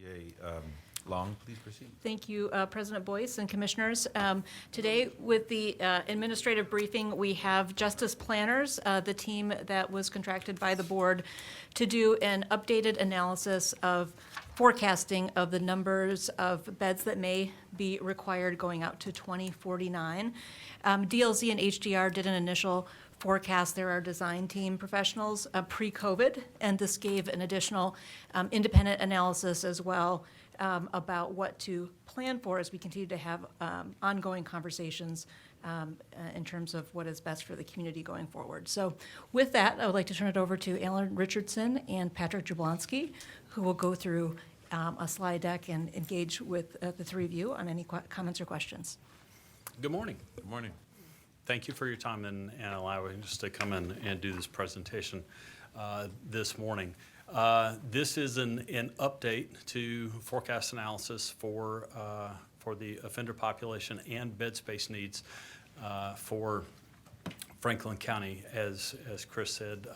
SGA Long, please proceed. Thank you, President Boyce and Commissioners. Today, with the administrative briefing, we have Justice Planners, the team that was contracted by the board to do an updated analysis of forecasting of the numbers of beds that may be required going out to 2049. DLZ and HDR did an initial forecast. There are design team professionals pre-COVID, and this gave an additional independent analysis as well about what to plan for as we continue to have ongoing conversations in terms of what is best for the community going forward. So with that, I would like to turn it over to Alan Richardson and Patrick Jablonski, who will go through a slide deck and engage with the three of you on any comments or questions. Good morning. Good morning. Thank you for your time and allowing us to come in and do this presentation this morning. This is an update to forecast analysis for the offender population and bed space needs for Franklin County, as Chris said,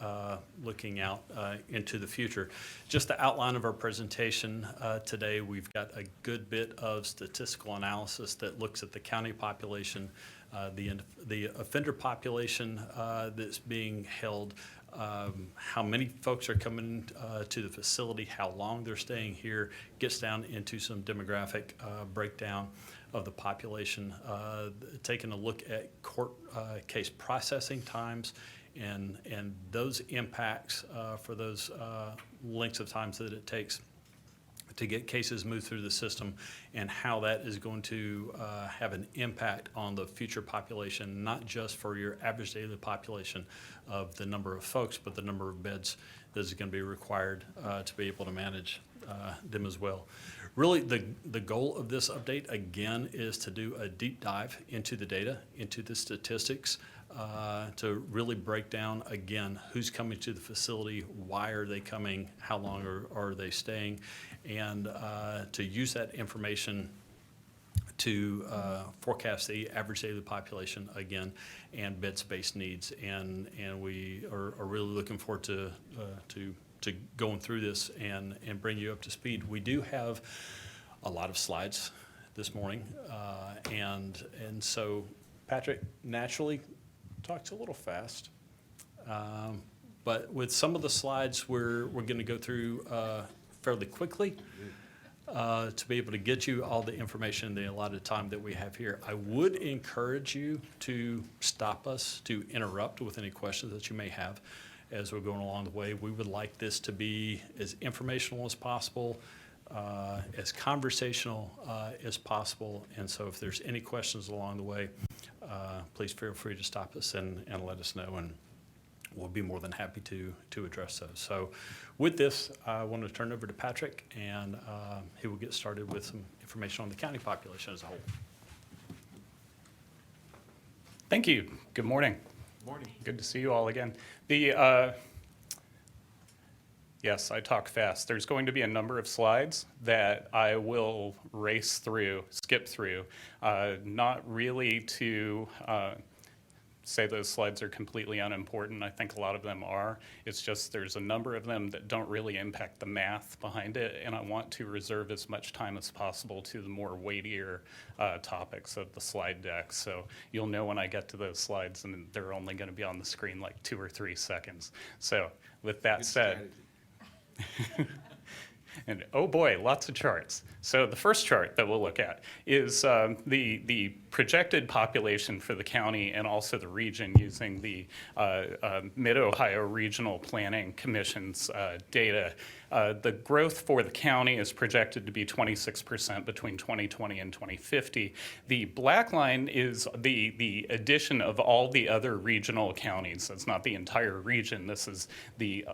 looking out into the future. Just the outline of our presentation today, we've got a good bit of statistical analysis that looks at the county population, the offender population that's being held, how many folks are coming to the facility, how long they're staying here, gets down into some demographic breakdown of the population, taking a look at court case processing times and those impacts for those lengths of times that it takes to get cases moved through the system, and how that is going to have an impact on the future population, not just for your average daily population of the number of folks, but the number of beds that is going to be required to be able to manage them as well. Really, the goal of this update, again, is to do a deep dive into the data, into the statistics, to really break down, again, who's coming to the facility, why are they coming, how long are they staying, and to use that information to forecast the average daily population, again, and bed space needs. And we are really looking forward to going through this and bring you up to speed. We do have a lot of slides this morning, and so Patrick naturally talks a little fast, but with some of the slides we're going to go through fairly quickly to be able to get you all the information in the allotted time that we have here. I would encourage you to stop us, to interrupt with any questions that you may have as we're going along the way. We would like this to be as informational as possible, as conversational as possible, and so if there's any questions along the way, please feel free to stop us and let us know, and we'll be more than happy to address those. So with this, I want to turn it over to Patrick, and he will get started with some information on the county population as a whole. Thank you. Good morning. Good morning. Good to see you all again. Yes, I talk fast. There's going to be a number of slides that I will skip through, not really to say those slides are completely unimportant. I think a lot of them are. It's just there's a number of them that don't really impact the math behind it, and I want to reserve as much time as possible to the more weightier topics of the slide deck. So you'll know when I get to those slides, and they're only going to be on the screen like 2 or 3 seconds. So with that said, and oh boy, lots of charts. So the first chart that we'll look at is the projected population for the county and also the region using the Mid-Ohio Regional Planning Commission's data. The growth for the county is projected to be 26% between 2020 and 2050. The black line is the addition of all the other regional counties. It's not the entire region. This is the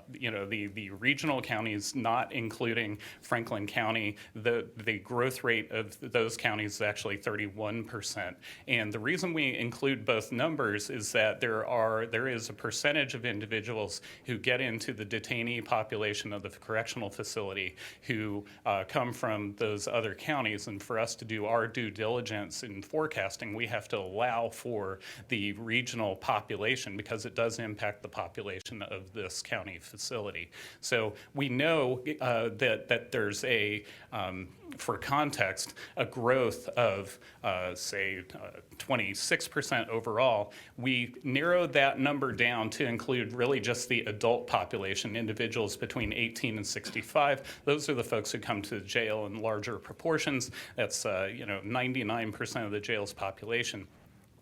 regional counties, not including Franklin County. The growth rate of those counties is actually 31%. And the reason we include both numbers is that there is a percentage of individuals who get into the detainee population of the correctional facility who come from those other counties. And for us to do our due diligence in forecasting, we have to allow for the regional population because it does impact the population of this county facility. So we know that that there's for context, a growth of, say, 26% overall, we narrowed that number down to include really just the adult population, individuals between 18 and 65. Those are the folks who come to the jail in larger proportions. That's 99% of the jail's population.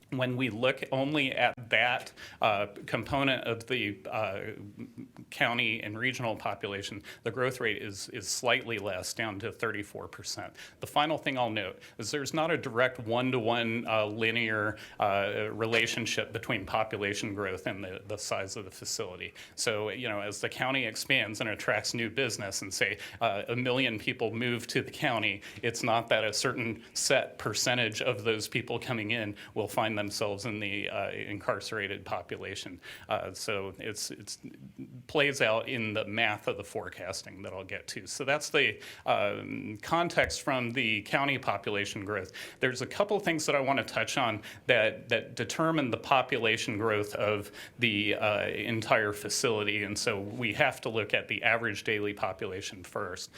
When we look only at that component of the county and regional population, the growth rate is slightly less, down to 34%. The final thing I'll note is there's not a direct one-to-one linear relationship between population growth and the size of the facility. So, as the county expands and attracts new business and say 1 million people move to the county, it's not that a certain set percentage of those people coming in will find themselves in the incarcerated population. So it's plays out in the math of the forecasting that I'll get to. So that's the context from the county population growth. There's a couple things that I want to touch on that determine the population growth of the entire facility, and so we have to look at the average daily population first.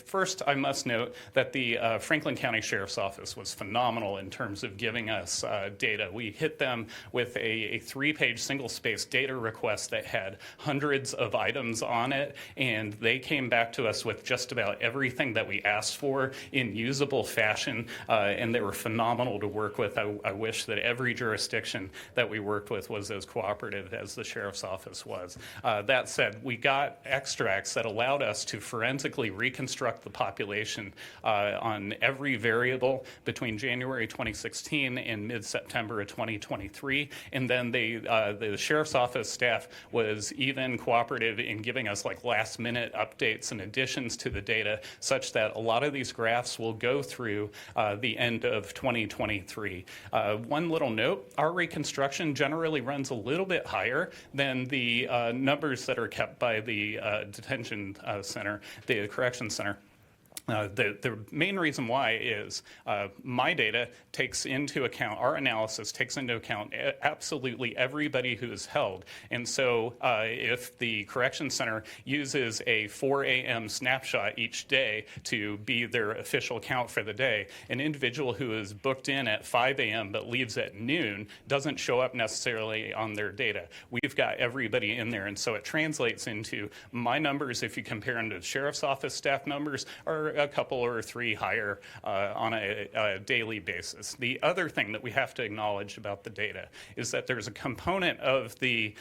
First, I must note that the Franklin County Sheriff's Office was phenomenal in terms of giving us data. We hit them with a 3-page single-space data request that had hundreds of items on it, and they came back to us with just about everything that we asked for in usable fashion, and they were phenomenal to work with. I wish that every jurisdiction that we worked with was as cooperative as the Sheriff's Office was. That said, we got extracts that allowed us to forensically reconstruct the population on every variable between January 2016 and mid-September of 2023, and then the Sheriff's Office staff was even cooperative in giving us last-minute updates and additions to the data, such that a lot of these graphs will go through the end of 2023. One little note, our reconstruction generally runs a little bit higher than the numbers that are kept by the detention center, the correction center. The main reason why is my data takes into account, our analysis takes into account absolutely everybody who is held. And so if the correction center uses a 4 a.m. snapshot each day to be their official count for the day, an individual who is booked in at 5 a.m. but leaves at noon doesn't show up necessarily on their data. We've got everybody in there, and so it translates into my numbers, if you compare them to the Sheriff's Office staff numbers, are a couple or 3 higher on a daily basis. The other thing that we have to acknowledge about the data is that there's a component of the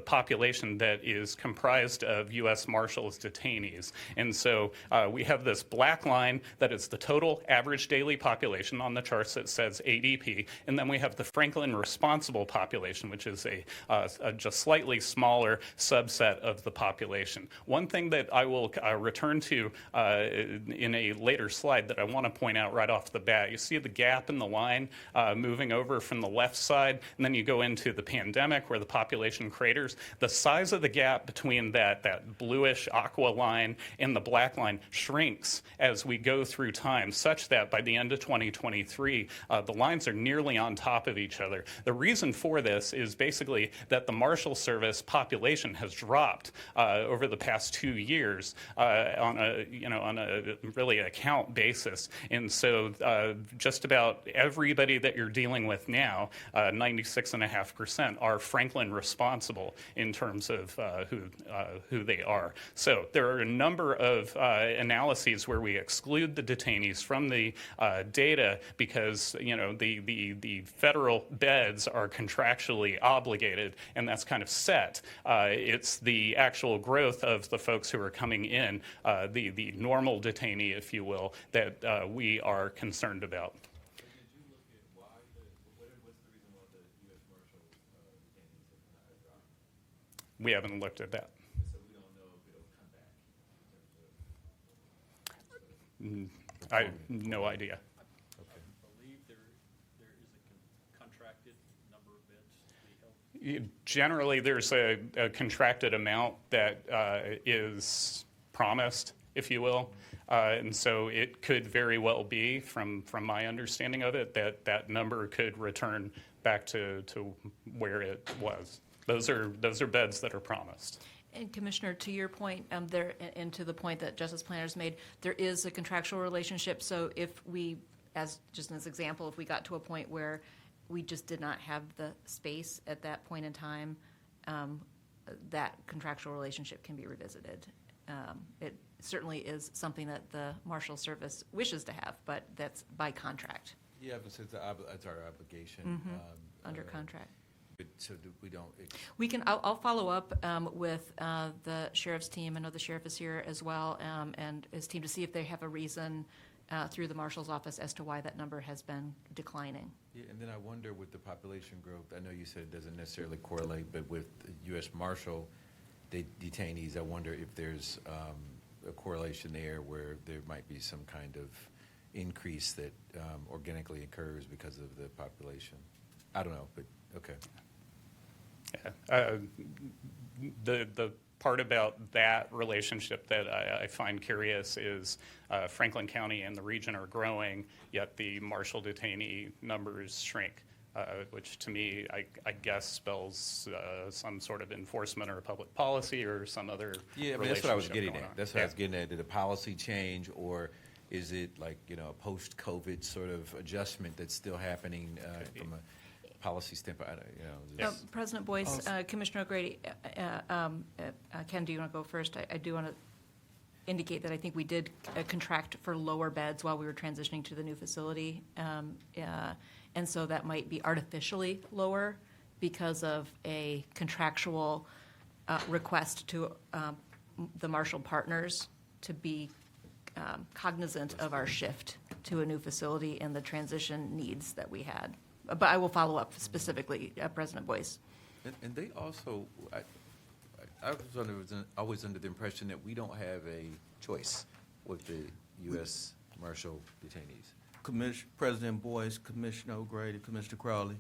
population that is comprised of U.S. Marshals detainees. And so we have this black line that is the total average daily population on the charts that says ADP, and then we have the Franklin responsible population, which is a just slightly smaller subset of the population. One thing that I will return to in a later slide that I want to point out right off the bat, you see the gap in the line moving over from the left side, and then you go into the pandemic where the population craters. The size of the gap between that bluish aqua line and the black line shrinks as we go through time, such that by the end of 2023, the lines are nearly on top of each other. The reason for this is basically that the Marshal Service population has dropped over the past 2 years on a really a count basis. And so just about everybody that you're dealing with now, 96.5%, are Franklin responsible in terms of who they are. So there are a number of analyses where we exclude the detainees from the data because the federal beds are contractually obligated, and that's kind of set. It's the actual growth of the folks who are coming in, the normal detainee, if you will, that we are concerned about. Did you look at what's the reason why the U.S. Marshals detainees have dropped? We haven't looked at that. So we don't know if it'll come back. I have no idea. I believe there is a contracted number of beds to be held. Generally, there's a contracted amount that is promised, if you will. And so it could very well be, from my understanding of it, that number could return back to where it was. Those are beds that are promised. And Commissioner, to your point, and to the point that Justice Planners made, there is a contractual relationship. So if we, just as an example, if we got to a point where we just did not have the space at that point in time, that contractual relationship can be revisited. It certainly is something that the Marshal Service wishes to have, but that's by contract, Yeah, but since it's our obligation. under contract. So we don't, I'll follow up with the sheriff's team. I know the sheriff is here as well, and his team, to see if they have a reason through the marshal's office as to why that number has been declining. yeah, and then I wonder with the population growth, I know you said it doesn't necessarily correlate, but with the U.S. Marshal detainees, I wonder if there's a correlation there where there might be some kind of increase that organically occurs because of the population. I don't know, but okay. Yeah. The part about that relationship that I find curious is Franklin County and the region are growing, yet the Marshal detainee numbers shrink, which to me, I guess spells some sort of enforcement or public policy or some other Yeah, I mean, that's what I was relationship getting going at. on. That's what I was Yeah. getting at. Did a policy change, or is it like, a post-COVID sort of adjustment that's still happening from a policy standpoint? Just- President Boyce, Commissioner O'Grady, Ken, do you want to go first? I do want to indicate that I think we did contract for lower beds while we were transitioning to the new facility. And so that might be artificially lower because of a contractual request to the Marshal partners to be cognizant of our shift to a new facility and the transition needs that we had. But I will follow up specifically, President Boyce. And they also, I was always under the impression that we don't have a choice with the U.S. Marshal detainees. President Boyce, Commissioner O'Grady, Commissioner Crowley,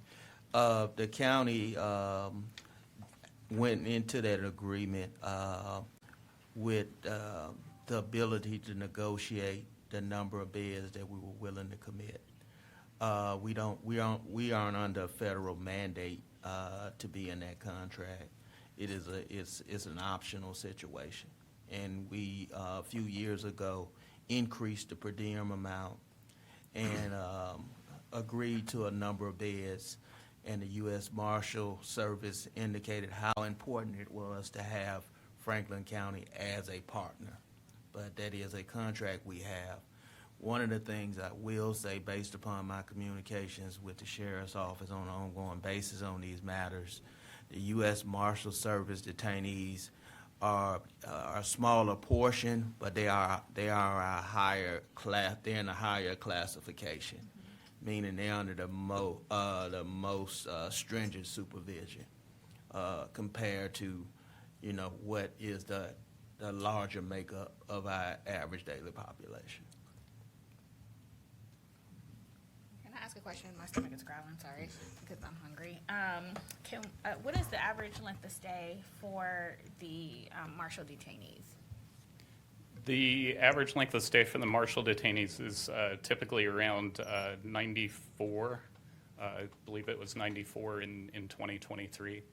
the county went into that agreement with the ability to negotiate the number of beds that we were willing to commit. We aren't under a federal mandate to be in that contract. It's an optional situation, and we a few years ago increased the per diem amount and agreed to a number of beds, and the U.S. Marshal Service indicated how important it was to have Franklin County as a partner. But that is a contract we have. One of the things I will say, based upon my communications with the Sheriff's Office on an ongoing basis on these matters, the U.S. Marshal Service detainees are a smaller portion, but they are a higher class. They're in a higher classification, meaning they're under the most stringent supervision compared to, what is the larger makeup of our average daily population. Can I ask a question? My stomach is growling, sorry, because I'm hungry. What is the average length of stay for the Marshal detainees? The average length of stay for the Marshal detainees is typically around 94. I believe it was 94 in 2023.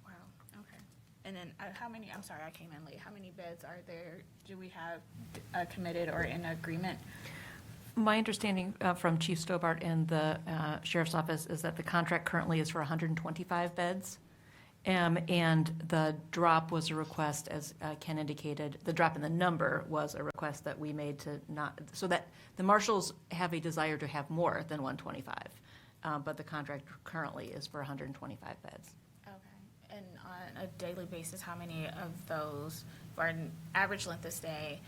Wow, okay. And then how many, I'm sorry, I came in late. How many beds are there, do we have committed or in agreement? My understanding from Chief Stobart and the Sheriff's Office is that the contract currently is for 125 beds. And the drop was a request, as Ken indicated, the drop in the number was a request that we made to not, so that the marshals have a desire to have more than 125. But the contract currently is for 125 beds. Okay. And on a daily basis, how many of those, for an average length of stay,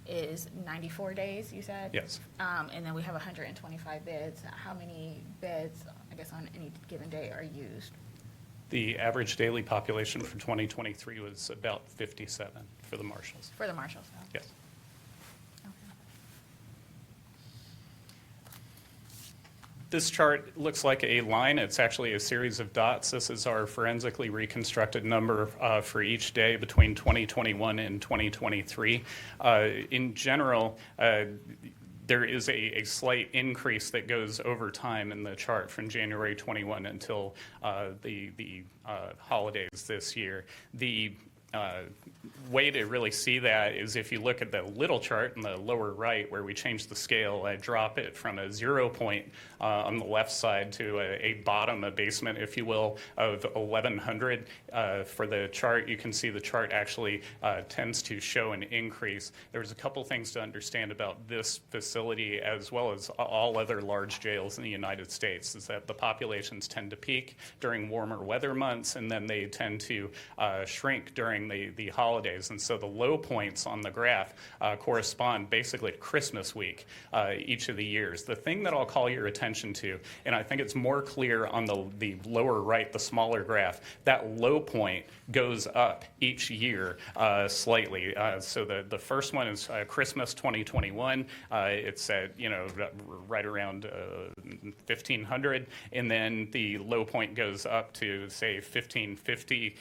is 94 days, you said? Yes. And then we have 125 beds. How many beds, I guess, on any given day are used? The average daily population for 2023 was about 57 for the Marshals. For the Marshals, though? Yes. Okay. This chart looks like a line. It's actually a series of dots. This is our forensically reconstructed number for each day between 2021 and 2023. In general, There is a slight increase that goes over time in the chart from January 21 until the holidays this year. The way to really see that is if you look at the little chart in the lower right where we change the scale, I drop it from a 0 point on the left side to a bottom, a basement, if you will, of 1100. For the chart, you can see the chart actually tends to show an increase. There's a couple things to understand about this facility as well as all other large jails in the United States, is that the populations tend to peak during warmer weather months and then they tend to shrink during the holidays. And so the low points on the graph correspond basically to Christmas week each of the years. The thing that I'll call your attention to, and I think it's more clear on the lower right, the smaller graph, that low point goes up each year slightly. So the first one is Christmas 2021. It's at, right around 1500, and then the low point goes up to say 1550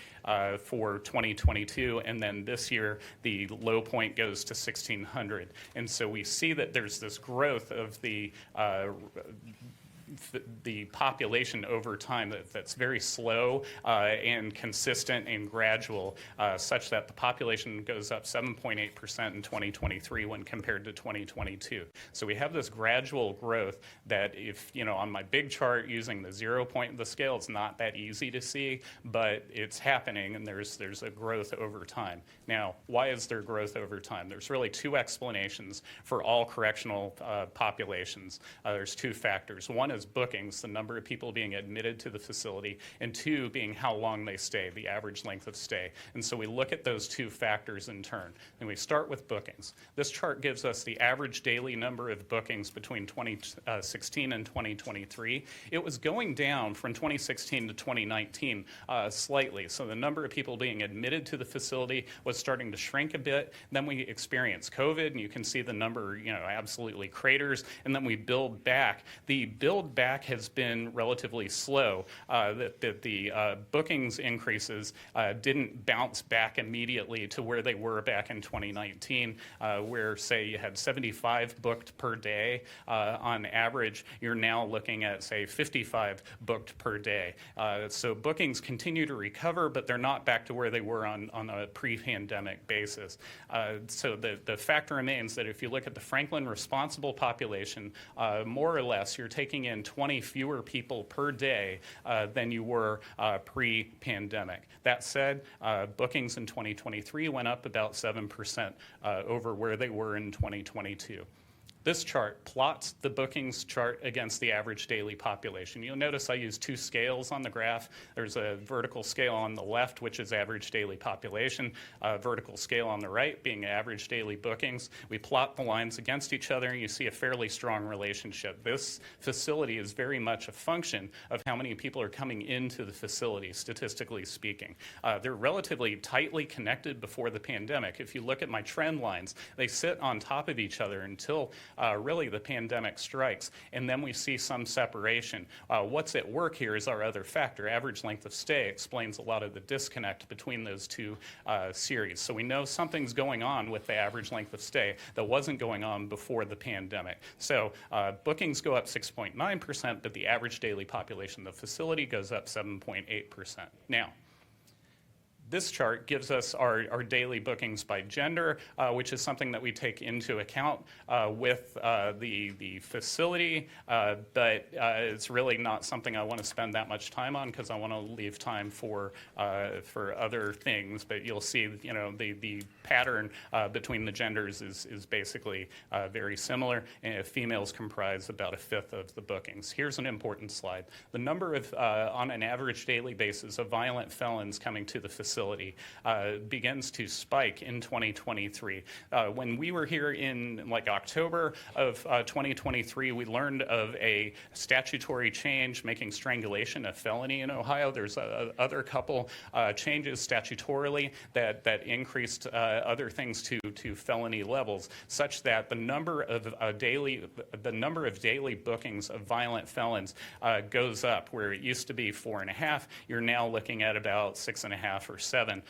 for 2022, and then this year the low point goes to 1600. And so we see that there's this growth of the population over time that's very slow and consistent and gradual, such that the population goes up 7.8% in 2023 when compared to 2022. So we have this gradual growth that if, on my big chart using the 0 point of the scale, it's not that easy to see, but it's happening and there's a growth over time. Now, why is there growth over time? There's really two explanations for all correctional populations. There's two factors. One is bookings, the number of people being admitted to the facility, and two being how long they stay, the average length of stay. And so we look at those two factors in turn. And we start with bookings. This chart gives us the average daily number of bookings between 2016 and 2023. It was going down from 2016 to 2019 slightly. So the number of people being admitted to the facility was starting to shrink a bit. Then we experienced COVID, and you can see the number, absolutely craters, and then we build back. The build back has been relatively slow. The bookings increases didn't bounce back immediately to where they were back in 2019, where, say, you had 75 booked per day. On average, you're now looking at, say, 55 booked per day. So bookings continue to recover, but they're not back to where they were on a pre-pandemic basis. So the fact remains that if you look at the Franklin responsible population, more or less, you're taking in 20 fewer people per day than you were pre-pandemic. That said, bookings in 2023 went up about 7% over where they were in 2022. This chart plots the bookings chart against the average daily population. You'll notice I use two scales on the graph. There's a vertical scale on the left, which is average daily population, a vertical scale on the right being average daily bookings. We plot the lines against each other, and you see a fairly strong relationship. This facility is very much a function of how many people are coming into the facility, statistically speaking. They're relatively tightly connected before the pandemic. If you look at my trend lines, they sit on top of each other until really the pandemic strikes, and then we see some separation. What's at work here is our other factor. Average length of stay explains a lot of the disconnect between those two series. So we know something's going on with the average length of stay that wasn't going on before the pandemic. So bookings go up 6.9%, but the average daily population of the facility goes up 7.8%. Now, this chart gives us our daily bookings by gender, which is something that we take into account with the facility, but it's really not something I want to spend that much time on because I want to leave time for other things. But you'll see, the pattern between the genders is basically very similar. And females comprise about a fifth of the bookings. Here's an important slide. The number of, on an average daily basis, of violent felons coming to the facility begins to spike in 2023. When we were here in October of 2023, we learned of a statutory change making strangulation a felony in Ohio. There's other couple changes statutorily that increased other things to felony levels, such that the number of daily bookings of violent felons goes up. Where it used to be 4.5, you're now looking at about 6.5 or 24/7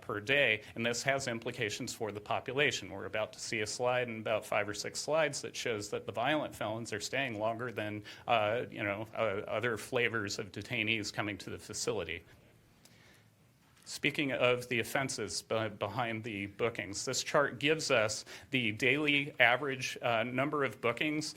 per day, and this has implications for the population. We're about to see a slide in about 5 or 6 slides that shows that the violent felons are staying longer than other flavors of detainees coming to the facility. Speaking of the offenses behind the bookings, this chart gives us the daily average number of bookings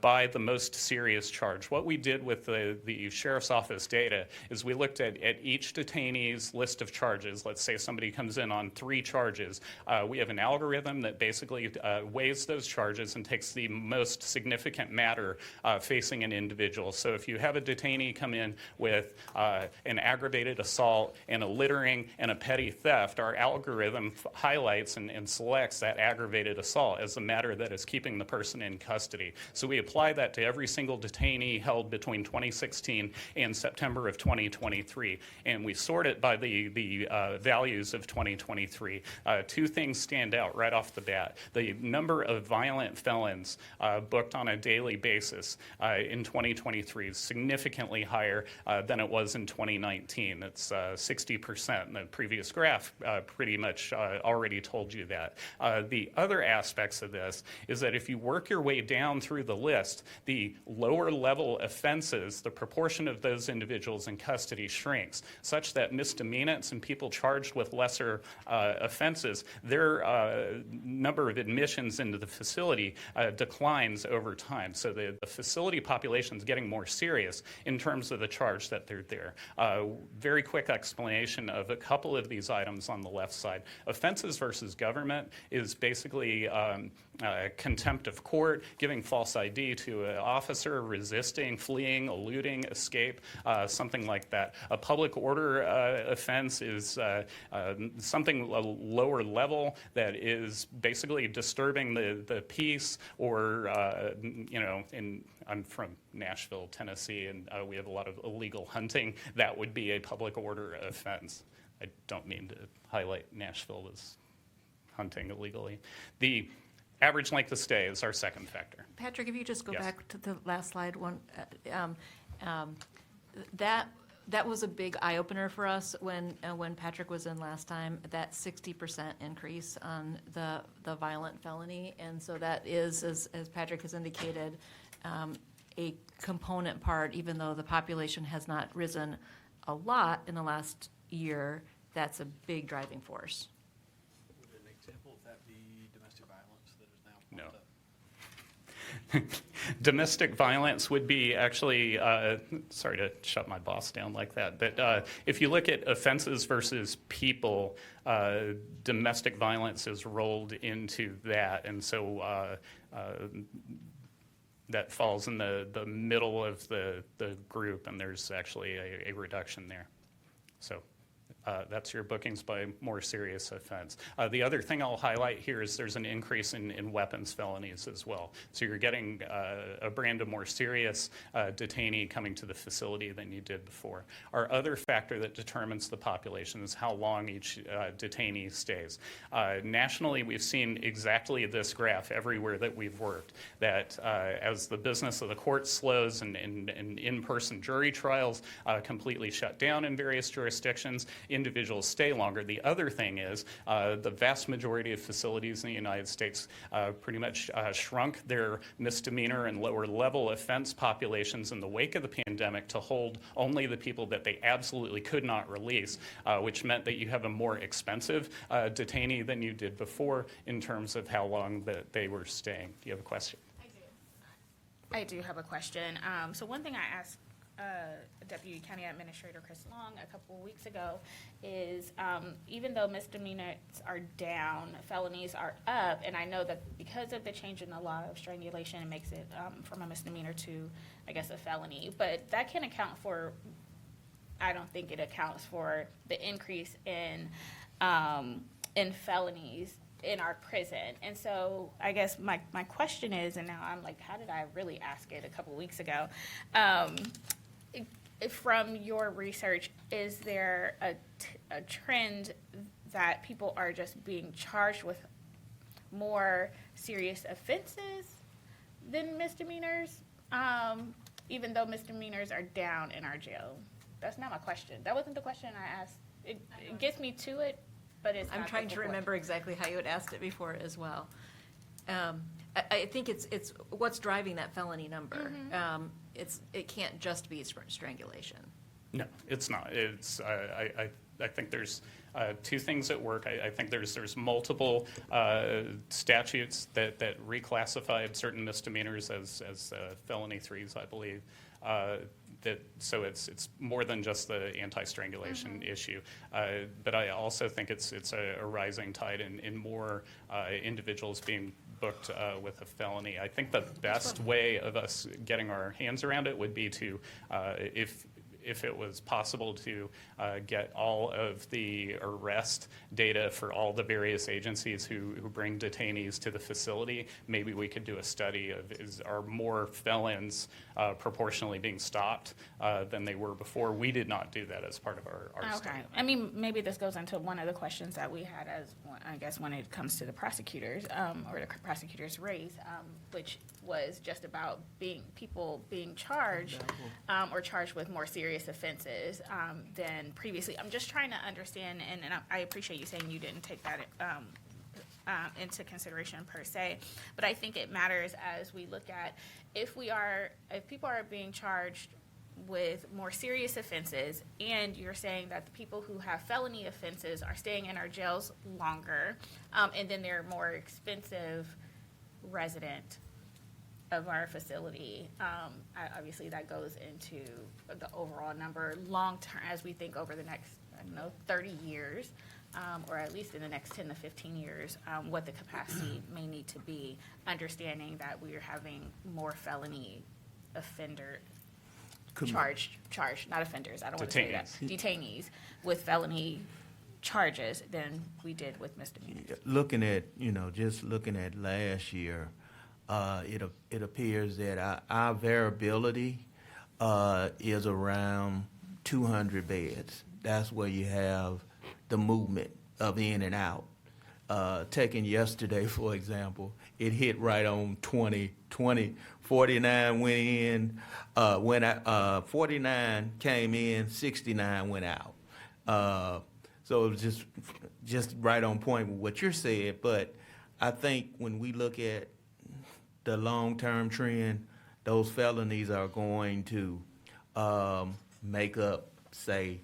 by the most serious charge. What we did with the Sheriff's Office data is we looked at each detainee's list of charges. Let's say somebody comes in on 3 charges. We have an algorithm that basically weighs those charges and takes the most significant matter facing an individual. So if you have a detainee come in with an aggravated assault and a littering and a petty theft, our algorithm highlights and selects that aggravated assault as the matter that is keeping the person in custody. So we apply that to every single detainee held between 2016 and September of 2023, and we sort it by the values of 2023. 2 things stand out right off the bat. The number of violent felons booked on a daily basis in 2023 is significantly higher than it was in 2019. It's 60%. And the previous graph pretty much already told you that. The other aspects of this is that if you work your way down through the list, the lower level offenses, the proportion of those individuals in custody shrinks, such that misdemeanants and people charged with lesser offenses, their number of admissions into the facility declines over time. So the facility population is getting more serious in terms of the charge that they're there. Very quick explanation of a couple of these items on the left side. Offenses versus government is basically contempt of court, giving false ID to an officer, resisting, fleeing, eluding, escape, something like that. A public order offense is something lower level that is basically disturbing the peace, or I'm from Nashville, Tennessee, and we have a lot of illegal hunting. That would be a public order offense. I don't mean to highlight Nashville as hunting illegally. The average length of stay is our second factor. Patrick, if you just go Yes. back to the last slide, that was a big eye-opener for us when Patrick was in last time, that 60% increase on the violent felony. And so that is, as Patrick has indicated, a component part, even though the population has not risen a lot in the last year, that's a big driving force. Would an example of that be domestic violence that is now No. popped up? Domestic violence would be actually, sorry to shut my boss down like that, but if you look at offenses versus people, domestic violence is rolled into that, and so that falls in the middle of the group, and there's actually a reduction there. So that's your bookings by more serious offense. The other thing I'll highlight here is there's an increase in weapons felonies as well. So you're getting a brand of more serious detainee coming to the facility than you did before. Our other factor that determines the population is how long each detainee stays. Nationally, we've seen exactly this graph everywhere that we've worked, that as the business of the court slows and in-person jury trials completely shut down in various jurisdictions, individuals stay longer. The other thing is the vast majority of facilities in the United States pretty much shrunk their misdemeanor and lower level offense populations in the wake of the pandemic to hold only the people that they absolutely could not release, which meant that you have a more expensive detainee than you did before in terms of how long that they were staying. Do you have a question? I do have a question. So one thing I asked Deputy County Administrator Chris Long a couple of weeks ago is even though misdemeanors are down, felonies are up, and I know that because of the change in the law of strangulation, it makes it from a misdemeanor to, I guess, a felony. But that can account for, I don't think it accounts for the increase in felonies in our prison. And so I guess my question is, and now I'm like, how did I really ask it a couple of weeks ago? From your research, is there a trend that people are just being charged with more serious offenses than misdemeanors, even though misdemeanors are down in our jail? That's not my question. That wasn't the question I asked it gets me to it, but it's I'm not trying the to book. remember exactly how you had asked it before as well. I think it's what's driving that felony number. It can't just be strangulation. No, it's not. It's, I think there's two things at work. I think there's multiple statutes that reclassified certain misdemeanors as felony threes, I believe. So it's more than just the anti-strangulation issue. But I also think it's a rising tide in more individuals being booked with a felony. I think the best way of us getting our hands around it would be to, if it was possible to get all of the arrest data for all the various agencies who bring detainees to the facility, maybe we could do a study of are more felons proportionally being stopped than they were before. We did not do that as part of our study. Okay. I mean, maybe this goes into one of the questions that we had as, I guess, when it comes to the prosecutors, or the prosecutors' raise, which was just about people being charged, or charged with more serious offenses than previously. I'm just trying to understand, and I appreciate you saying you didn't take that into consideration per se, but I think it matters as we look at if people are being charged with more serious offenses, and you're saying that the people who have felony offenses are staying in our jails longer, and then they're more expensive resident of our facility, obviously that goes into the overall number long term as we think over the next, 30 years, or at least in the next 10 to 15 years, what the capacity may need to be, understanding that we are having more felony offender charged, not offenders, I don't want to say that, detainees with felony charges than we did with misdemeanors. Just looking at last year, it appears that our variability is around 200 beds. That's where you have the movement of in and out. Taking yesterday, for example, it hit right on 20, 49 went in, 49 came in, 69 went out. So it was just right on point with what you're saying. But I think when we look at the long-term trend, those felonies are going to make up, say,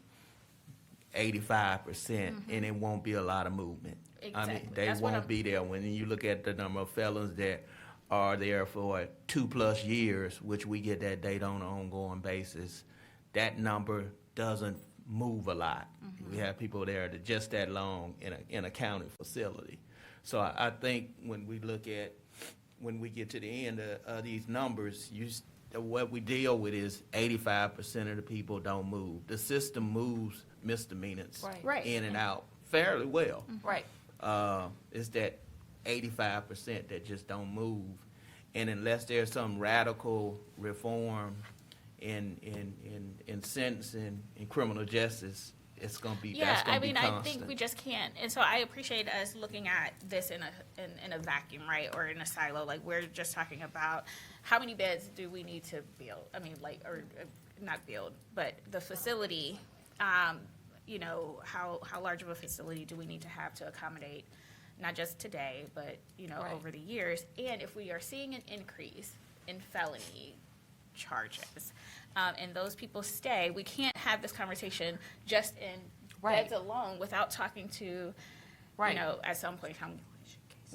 85%, and it won't be a lot of movement. Exactly. They That's what won't I'm- be there. When you look at the number of felons that are there for 2+ years, which we get that data on an ongoing basis, that number doesn't move a lot. We have people there that just that long in a county facility. So I think when we get to the end of these numbers, what we deal with is 85% of the people don't move. The system moves misdemeanors Right. in and out fairly well. Right. It's that 85% that just don't move. And unless there's some radical reform in sentencing, in criminal justice, it's going to be, that's going to be constant. I think we just can't, and so I appreciate us looking at this in a vacuum, right, or in a silo. Like, we're just talking about how many beds do we need to build? I mean, or not build, but the facility. How large of a facility do we need to have to accommodate, not just today, but Right. over the years? And if we are seeing an increase in felony charges, and those people stay, we can't have this conversation just in Right. beds alone without talking to, Right. at some point,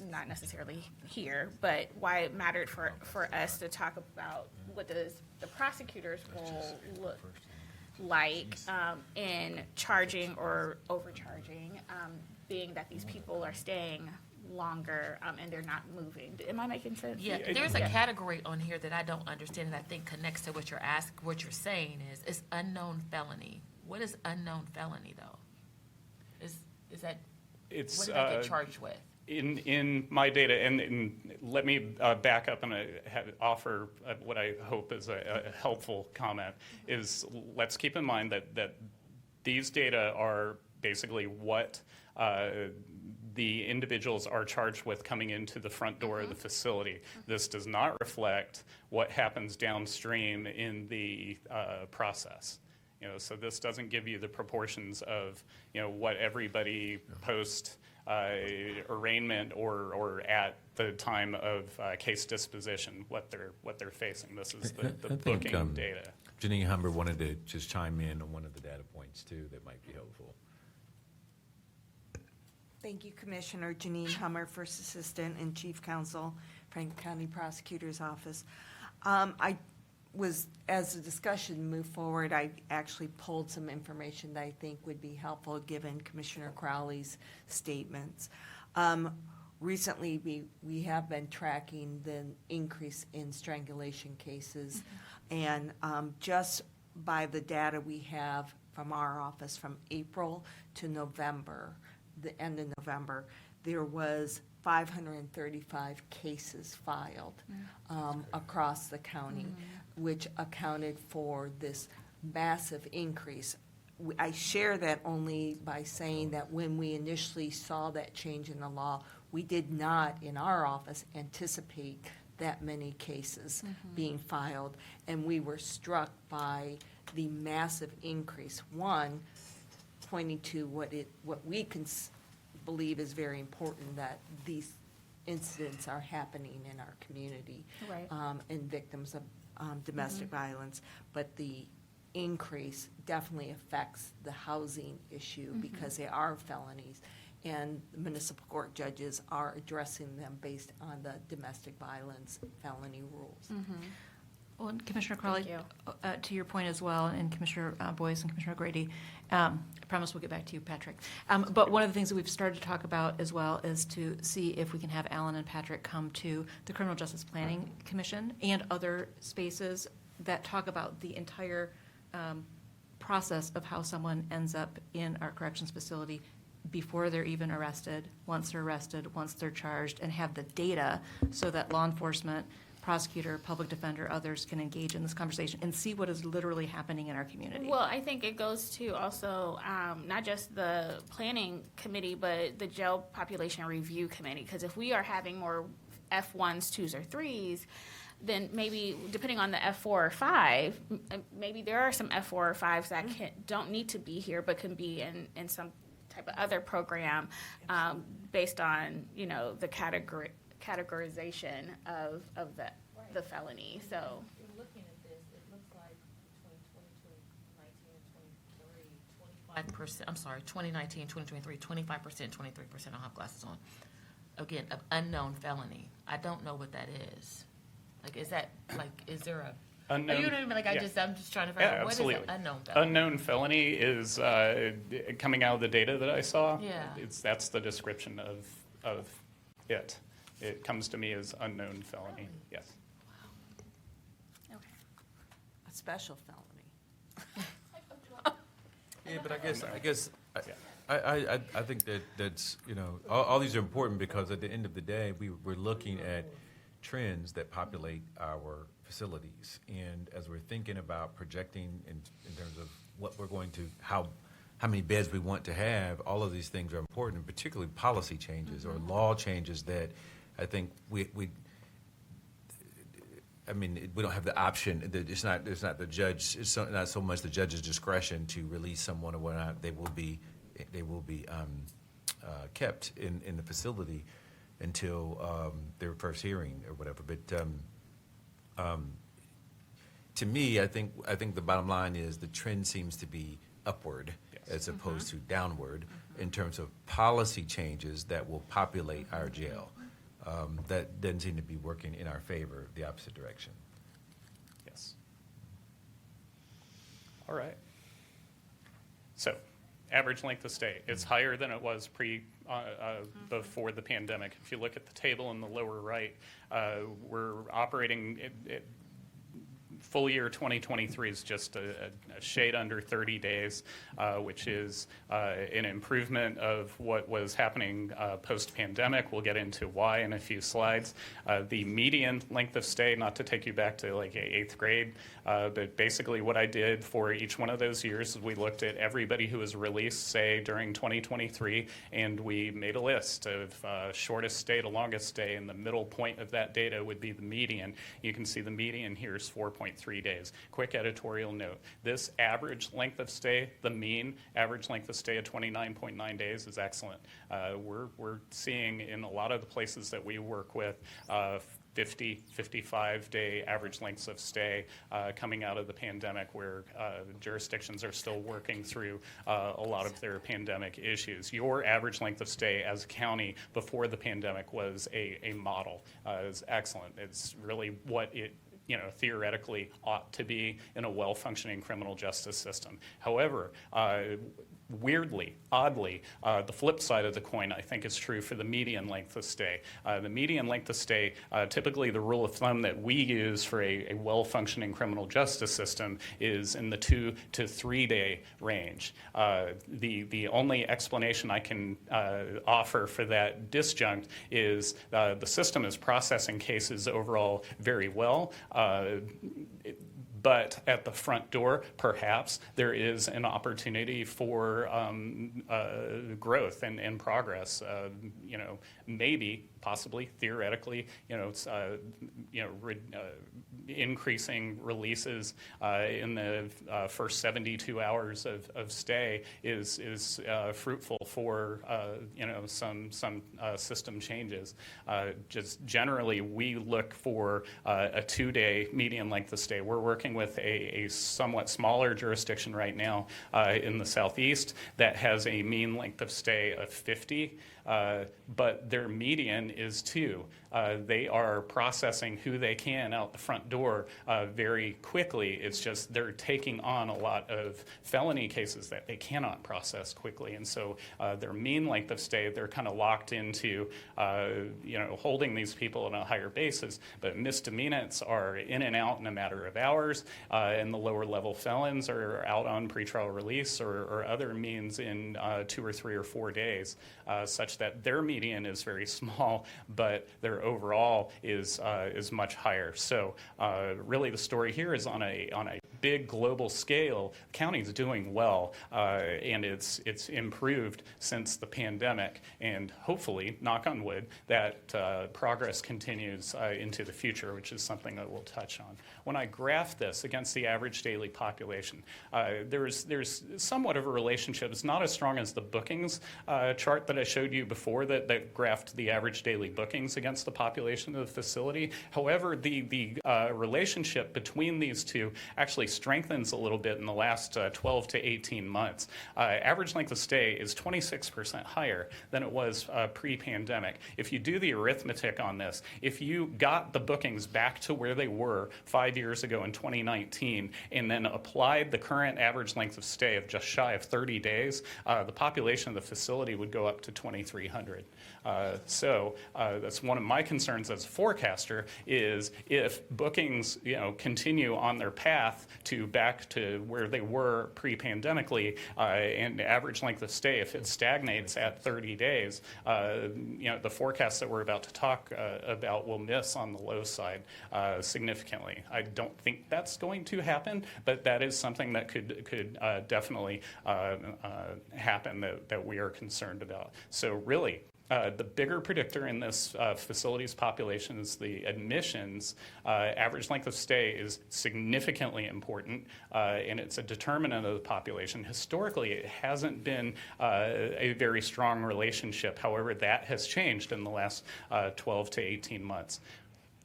not necessarily here, but why it mattered for us to talk about what the prosecutor's role look like in charging or overcharging, being that these people are staying longer and they're not moving. Am I making sense? Yeah, there's a category on here that I don't understand that I think connects to what you're saying is unknown felony. What is unknown felony though? Is that, It's, what did I get charged with? In my data, and let me back up and offer what I hope is a helpful comment, is let's keep in mind that these data are basically what the individuals are charged with coming into the front door of the facility. This does not reflect what happens downstream in the process. You know, so this doesn't give you the proportions of, you know, what everybody post arraignment or at the time of case disposition, what they're facing. This is the I think, booking data. Janine Humber wanted to just chime in on one of the data points too that might be helpful. Thank you, Commissioner. Janine Hummer, First Assistant and Chief Counsel, Franklin County Prosecutor's Office. As the discussion moved forward, I actually pulled some information that I think would be helpful given Commissioner Crowley's statements. Recently, we have been tracking the increase in strangulation cases, and just by the data we have from our office from April to November, the end of November, there was 535 cases filed across the county, which accounted for this massive increase. I share that only by saying that when we initially saw that change in the law, we did not, in our office, anticipate that many cases being filed, and we were struck by the massive increase. One, pointing to what we can believe is very important, that these incidents are happening in our community. Right. And victims of domestic violence, but the increase definitely affects the housing issue because they are felonies, and the municipal court judges are addressing them based on the domestic violence felony rules. Well, and Commissioner Crowley, Thank to your point as well, and Commissioner Boyce and Commissioner Grady, I promise we'll get back to you, Patrick. But one of the things that we've started to talk about as well is to see if we can have Alan and Patrick come to the Criminal Justice Planning Commission and other spaces that talk about the entire process of how someone ends up in our corrections facility before they're even arrested, once they're charged, and have the data so that law enforcement, prosecutor, public defender, others can engage in this conversation and see what is literally happening in our community. Well, I think it goes to also not just the planning committee, but the jail population review committee. Because if we are having more F1s, 2s, or 3s, then maybe depending on the F4 or 5, maybe there are some F4 or 5s that don't need to be here, but can be in some type of other program based on, you know, the categorization of the felony. So Looking at this, it looks like between 2019 and 2023, 25%, I'm sorry, 2019, 2023, 25%, 23%, I'll have glasses on. Again, an unknown felony. I don't know what that is. Like, is that, like, is there a, Unknown, you know what I mean? Like, yeah. I'm just trying to figure Yeah, out what is absolutely. an unknown felony? Unknown felony is coming out of the data that I saw. Yeah. That's the description of it. It comes to me as unknown felony. Yes. okay. A special felony. Yeah, but I guess Yeah. I think that's, you know, all these are important because at the end of the day, we're looking at trends that populate our facilities. And as we're thinking about projecting in terms of what we're going to, how many beds we want to have, all of these things are important, particularly policy changes or law changes that I think we don't have the option. It's not the judge. It's not so much the judge's discretion to release someone or whether or not they will be kept in the facility until their first hearing or whatever. But to me, I think the bottom line is the trend seems to be upward as opposed to downward in terms of policy changes that will populate our jail. That doesn't seem to be working in our favor, the opposite direction. Yes. All right. So, average length of stay. It's higher than it was before the pandemic. If you look at the table in the lower right, we're operating full year 2023 is just a shade under 30 days, which is an improvement of what was happening post-pandemic. We'll get into why in a few slides. The median length of stay, not to take you back to like 8th grade, but basically what I did for each one of those years is we looked at everybody who was released, say, during 2023, and we made a list of shortest stay to longest stay, and the middle point of that data would be the median. You can see the median here is 4.3 20.3 days. Quick editorial note, this average length of stay, the mean average length of stay of 29.9 days is excellent. We're seeing in a lot of the places that we work with 50, 55-day average lengths of stay coming out of the pandemic, where jurisdictions are still working through a lot of their pandemic issues. Your average length of stay as a county before the pandemic was a model. It's excellent. It's really what it theoretically ought to be in a well-functioning criminal justice system. However, weirdly, oddly, the flip side of the coin, I think, is true for the median length of stay. The median length of stay, typically the rule of thumb that we use for a well-functioning criminal justice system is in the 2 to 3 day range. The only explanation I can offer for that disjunct is the system is processing cases overall very well. But at the front door, perhaps, there is an opportunity for growth and progress. Maybe, possibly, theoretically, increasing releases in the first 72 hours of stay is fruitful for some system changes. Just generally, we look for a 2-day median length of stay. We're working with a somewhat smaller jurisdiction right now in the Southeast that has a mean length of stay of 50. But their median is 2. They are processing who they can out the front door very quickly. It's just they're taking on a lot of felony cases that they cannot process quickly. And so their mean length of stay, they're kind of locked into holding these people on a higher basis. But misdemeanants are in and out in a matter of hours, and the lower level felons are out on pretrial release or other means in 2 or 3 or 4 days, such that their median is very small, but their overall is much higher. So really the story here is on a big global scale, the county's doing well, and it's improved since the pandemic, and hopefully, knock on wood, that progress continues into the future, which is something that we'll touch on. When I graph this against the average daily population, there's somewhat of a relationship. It's not as strong as the bookings chart that I showed you before that graphed the average daily bookings against the population of the facility. However, the relationship between these two actually strengthens a little bit in the last 12 to 18 months. Average length of stay is 26% higher than it was pre-pandemic. If you do the arithmetic on this, if you got the bookings back to where they were 5 years ago in 2019 and then applied the current average length of stay of just shy of 30 days, the population of the facility would go up to 2,300. So that's one of my concerns as a forecaster is if bookings continue on their path to back to where they were pre-pandemically and average length of stay, if it stagnates at 30 days, the forecast that we're about to talk about will miss on the low side significantly. I don't think that's going to happen, but that is something that could definitely happen that we are concerned about. So really, the bigger predictor in this facility's population is the admissions. Average length of stay is significantly important, and it's a determinant of the population. Historically, it hasn't been a very strong relationship. However, that has changed in the last 12 to 18 months.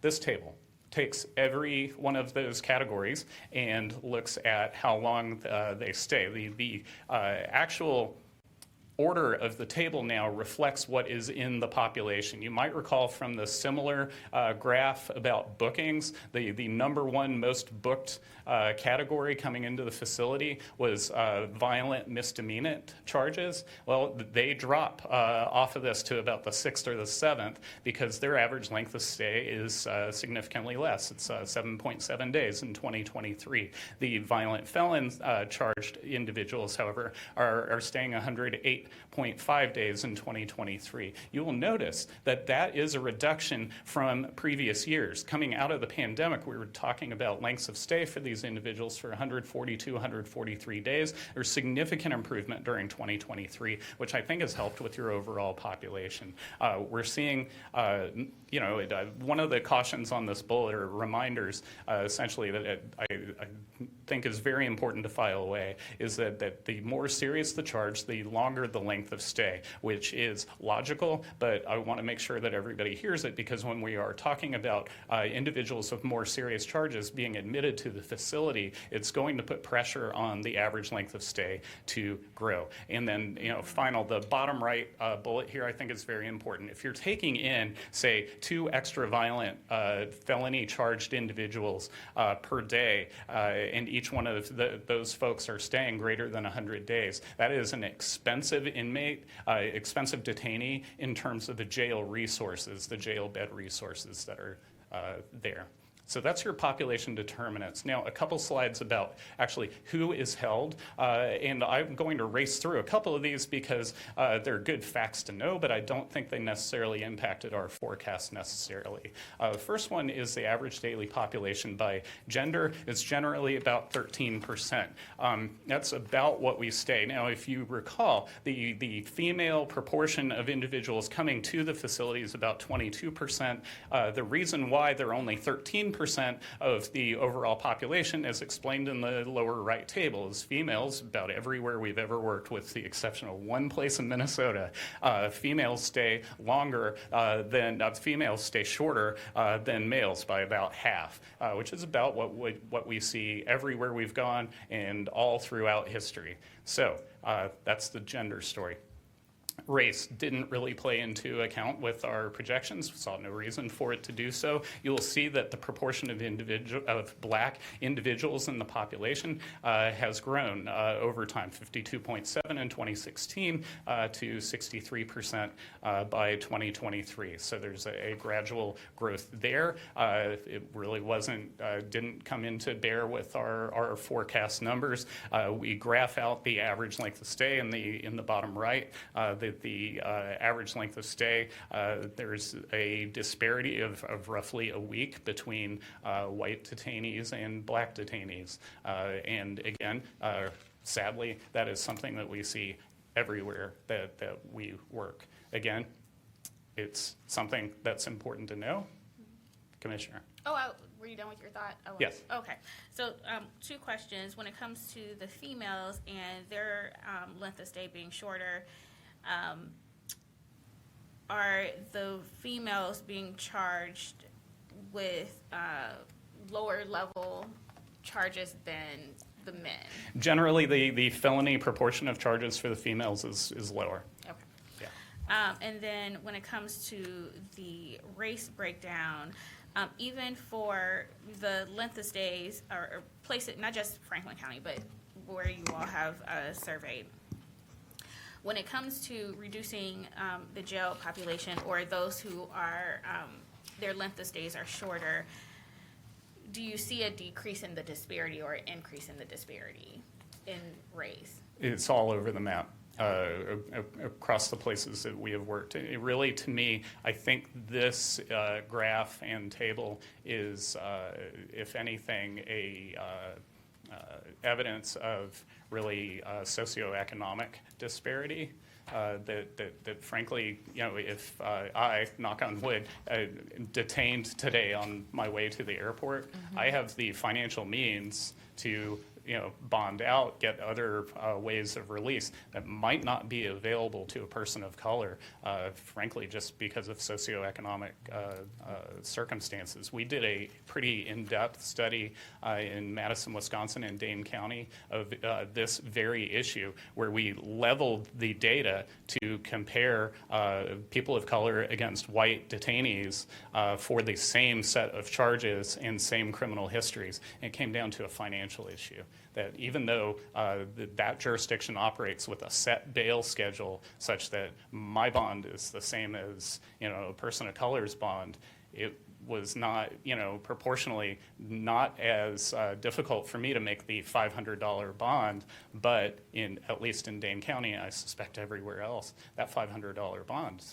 This table takes every one of those categories and looks at how long they stay. The actual order of the table now reflects what is in the population. You might recall from the similar graph about bookings, the number one most booked category coming into the facility was violent misdemeanant charges. Well, they drop off of this to about the 6th or the 7th because their average length of stay is significantly less. It's 7.7 days in 2023. The violent felon charged individuals, however, are staying 108 38.5 days in 2023. You will notice that that is a reduction from previous years. Coming out of the pandemic, we were talking about lengths of stay for these individuals for 142, 143 days. There's significant improvement during 2023, which I think has helped with your overall population. We're seeing, one of the cautions on this bullet are reminders, essentially, that I think is very important to file away, is that the more serious the charge, the longer the length of stay, which is logical, but I want to make sure that everybody hears it, because when we are talking about individuals with more serious charges being admitted to the facility, it's going to put pressure on the average length of stay to grow. And then, the bottom right bullet here I think is very important. If you're taking in, say, 2 extra violent felony charged individuals per day, and each one of those folks are staying greater than 100 days, that is an expensive inmate, expensive detainee in terms of the jail resources, the jail bed resources that are there. So that's your population determinants. Now, a couple slides about actually who is held, and I'm going to race through a couple of these because they're good facts to know, but I don't think they necessarily impacted our forecast necessarily. The first one is the average daily population by gender. It's generally about 13%. That's about what we stay. Now, if you recall, the female proportion of individuals coming to the facility is about 22%. The reason why they're only 13% of the overall population, as explained in the lower right table, is females. About everywhere we've ever worked, with the exception of one place in Minnesota, females stay longer females stay shorter than males by about half, which is about what we see everywhere we've gone and all throughout history. So that's the gender story. Race didn't really play into account with our projections. We saw no reason for it to do so. You'll see that the proportion of black individuals in the population has grown over time, 52.7 in 2016 to 63% by 2023. So there's a gradual growth there. It really didn't come into bear with our forecast numbers. We graph out the average length of stay in the bottom right. The average length of stay, there's a disparity of roughly a week between white detainees and black detainees. And again, sadly, that is something that we see everywhere that we work. Again, it's something that's important to know. Commissioner. Were you done with your thought? Yes. Okay. So 2 questions. When it comes to the females and their length of stay being shorter, are the females being charged with lower level charges than the men? Generally, the felony proportion of charges for the females is lower. Okay. Yeah. And then when it comes to the race breakdown, even for the length of stays or places, not just Franklin County, but where you all have surveyed, when it comes to reducing the jail population or those who are, their length of stays are shorter, do you see a decrease in the disparity or an increase in the disparity in race? It's all over the map. Across the places that we have worked. It really, to me, I think this graph and table is, if anything, evidence of really socioeconomic disparity. That frankly, if I, knock on wood, detained today on my way to the airport, I have the financial means to bond out, get other ways of release that might not be available to a person of color, frankly, just because of socioeconomic circumstances. We did a pretty in-depth study in Madison, Wisconsin, and Dane County of this very issue, where we leveled the data to compare people of color against white detainees for the same set of charges and same criminal histories. And it came down to a financial issue. That even though that jurisdiction operates with a set bail schedule such that my bond is the same as a person of color's bond, was not, proportionally not as difficult for me to make the $500 bond, but at least in Dane County, I suspect everywhere else, that $500 bond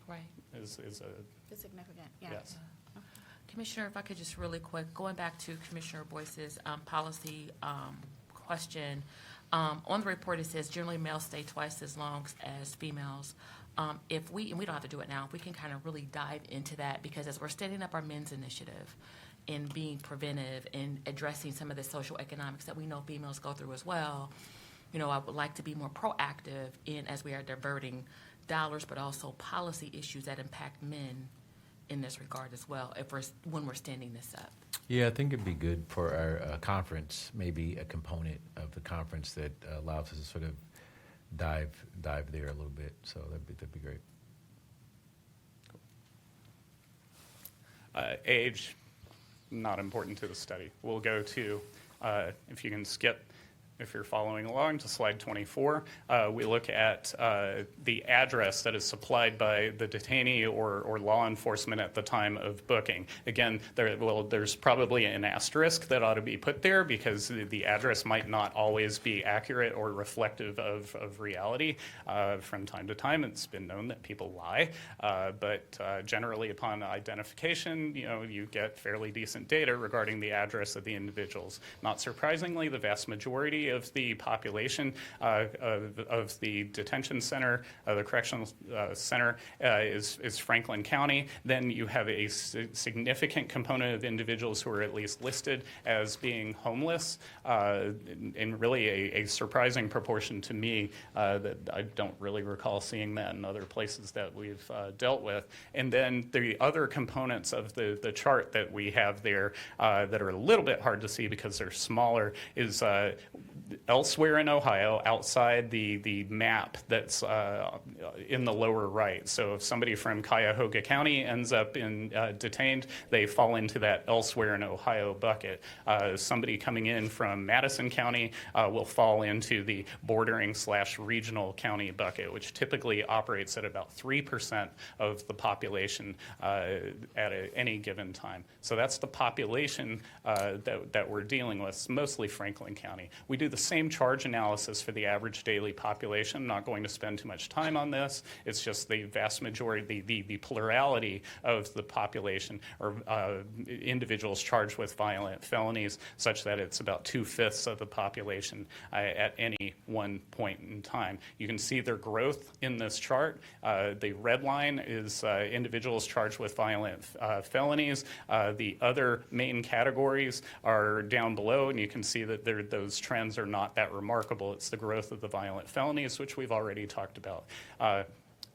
Right. is a, It's significant, yeah. yes. Commissioner, if I could just really quick, going back to Commissioner Boyce's policy question. On the report, it says generally males stay twice as long as females. And we don't have to do it now, if we can kind of really dive into that, because as we're setting up our men's initiative and being preventive and addressing some of the social economics that we know females go through as well, I would like to be more proactive as we are diverting dollars, but also policy issues that impact men in this regard as well, when we're standing this up. Yeah, I think it'd be good for our conference, maybe a component of the conference that allows us to sort of dive there a little bit. So that'd be great. Age, not important to the study. We'll go to, if you can skip, if you're following along, to slide 24. We look at the address that is supplied by the detainee or law enforcement at the time of booking. Again, there's probably an asterisk that ought to be put there because the address might not always be accurate or reflective of reality. From time to time, it's been known that people lie, but generally upon identification, you get fairly decent data regarding the address of the individuals. Not surprisingly, the vast majority of the population of the detention center, the correctional center, is Franklin County. Then you have a significant component of individuals who are at least listed as being homeless, and really a surprising proportion to me that I don't really recall seeing that in other places that we've dealt with. And then the other components of the chart that we have there that are a little bit hard to see because they're smaller is elsewhere in Ohio, outside the map that's in the lower right. So if somebody from Cuyahoga County ends up detained, they fall into that elsewhere in Ohio bucket. Somebody coming in from Madison County will fall into the bordering/regional county bucket, which typically operates at about 3% of the population at any given time. So that's the population that we're dealing with. It's mostly Franklin County. We do the same charge analysis for the average daily population. I'm not going to spend too much time on this. It's just the vast majority, the plurality of the population or individuals charged with violent felonies, such that it's about 2/5 of the population at any one point in time. You can see their growth in this chart. The red line is individuals charged with violent felonies. The other main categories are down below, and you can see that those trends are not that remarkable. It's the growth of the violent felonies, which we've already talked about.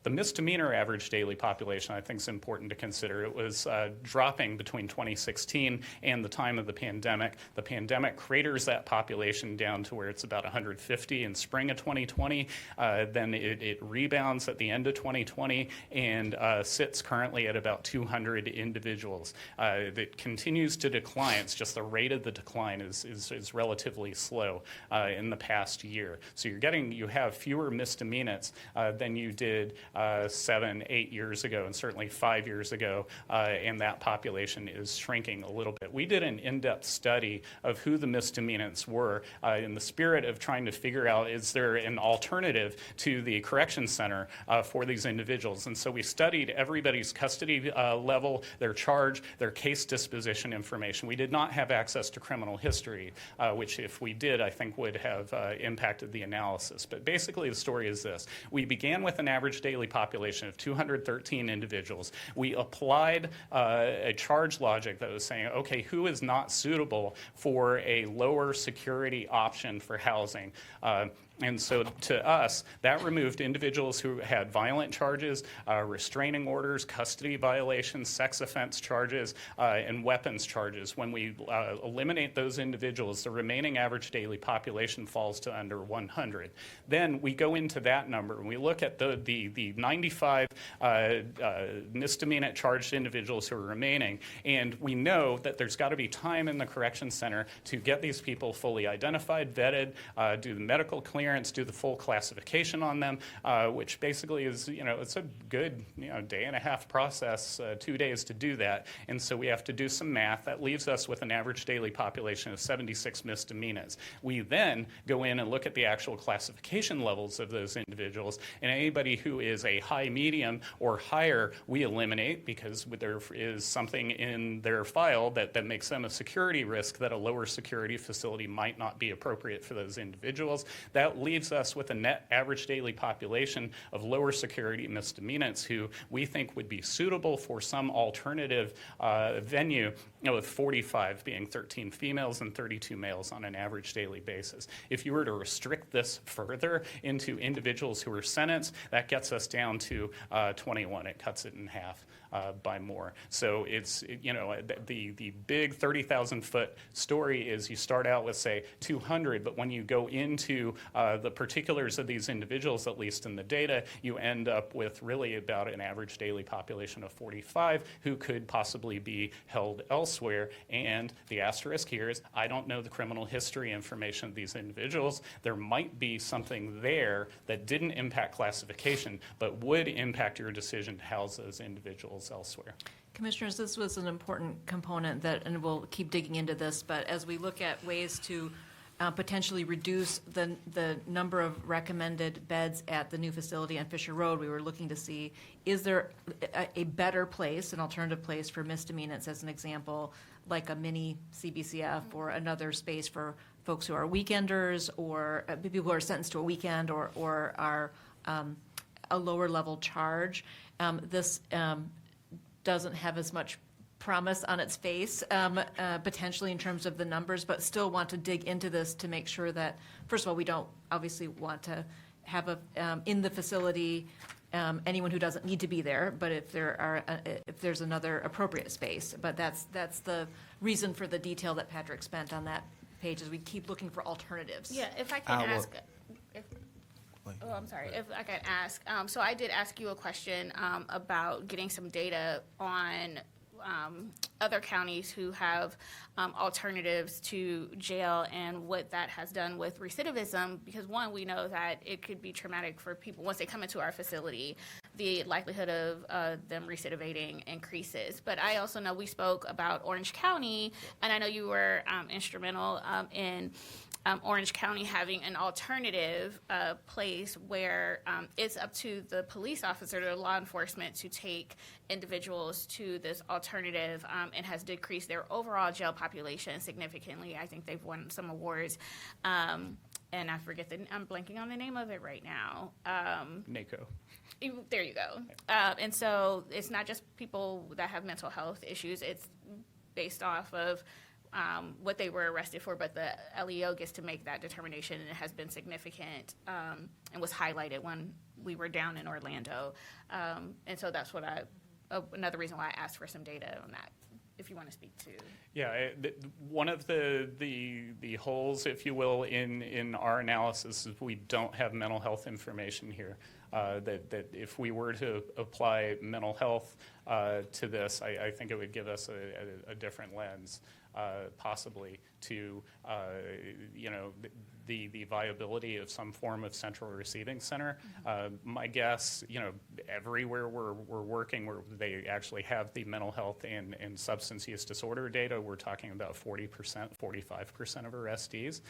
The misdemeanor average daily population, I think, is important to consider. It was dropping between 2016 and the time of the pandemic. The pandemic craters that population down to where it's about 150 in spring of 2020. Then it rebounds at the end of 2020 and sits currently at about 200 individuals. It continues to decline. It's just the rate of the decline is relatively slow in the past year. So you have fewer misdemeanors than you did 7-8 years ago, and certainly 5 years ago, and that population is shrinking a little bit. We did an in-depth study of who the misdemeanants were in the spirit of trying to figure out, is there an alternative to the correction center for these individuals? And so we studied everybody's custody level, their charge, their case disposition information. We did not have access to criminal history, which if we did, I think would have impacted the analysis. But basically the story is this. We began with an average daily population of 213 individuals. We applied a charge logic that was saying, okay, who is not suitable for a lower security option for housing? And so to us, that removed individuals who had violent charges, restraining orders, custody violations, sex offense charges, and weapons charges. When we eliminate those individuals, the remaining average daily population falls to under 100. Then we go into that number and we look at the 95 misdemeanor charged individuals who are remaining, and we know that there's got to be time in the correction center to get these people fully identified, vetted, do the medical clearance, clearance, do the full classification on them, which basically is, it's a good, day and a half process, 2 days to do that. And so we have to do some math. That leaves us with an average daily population of 76 misdemeanors. We then go in and look at the actual classification levels of those individuals, and anybody who is a high, medium, or higher, we eliminate because there is something in their file that makes them a security risk that a lower security facility might not be appropriate for those individuals. That leaves us with a net average daily population of lower security misdemeanants who we think would be suitable for some alternative venue, with 45 being 13 females and 32 males on an average daily basis. If you were to restrict this further into individuals who are sentenced, that gets us down to 21. It cuts it in half by more. So it's, the big 30,000-foot story is you start out with, say, 200, but when you go into the particulars of these individuals, at least in the data, you end up with really about an average daily population of 45 who could possibly be held elsewhere. And the asterisk here is I don't know the criminal history information of these individuals. There might be something there that didn't impact classification, but would impact your decision to house those individuals elsewhere. Commissioners, this was an important component and we'll keep digging into this, but as we look at ways to potentially reduce the number of recommended beds at the new facility on Fisher Road, we were looking to see, is there a better place, an alternative place for misdemeanants, as an example, like a mini CBCF or another space for folks who are weekenders or people who are sentenced to a weekend or are a lower level charge. This doesn't have as much promise on its face, potentially in terms of the numbers, but still want to dig into this to make sure that, first of all, we don't obviously want to have in the facility anyone who doesn't need to be there, but if there's another appropriate space. But that's the reason for the detail that Patrick spent on that page, is we keep looking for alternatives. Yeah, if I can ask, Wait. oh, I'm sorry, if I can ask, so I did ask you a question about getting some data on other counties who have alternatives to jail and what that has done with recidivism, because one, we know that it could be traumatic for people once they come into our facility. The likelihood of them recidivating increases. But I also know we spoke about Orange County, and I know you were instrumental in Orange County having an alternative place where it's up to the police officer or law enforcement to take individuals to this alternative, and has decreased their overall jail population significantly. I think they've won some awards. And I forget I'm blanking on the name of it right now. NACO. There you go. And so it's not just people that have mental health issues. It's based off of what they were arrested for, but the LEO gets to make that determination, and it has been significant and was highlighted when we were down in Orlando. And so that's what another reason why I asked for some data on that, if you want to speak to. Yeah, one of the holes, if you will, in our analysis is we don't have mental health information here. That if we were to apply mental health to this, I think it would give us a different lens, possibly, to the viability of some form of central receiving center. My guess, everywhere we're working where they actually have the mental health and substance use disorder data, we're talking about 40%, 45% of arrestees.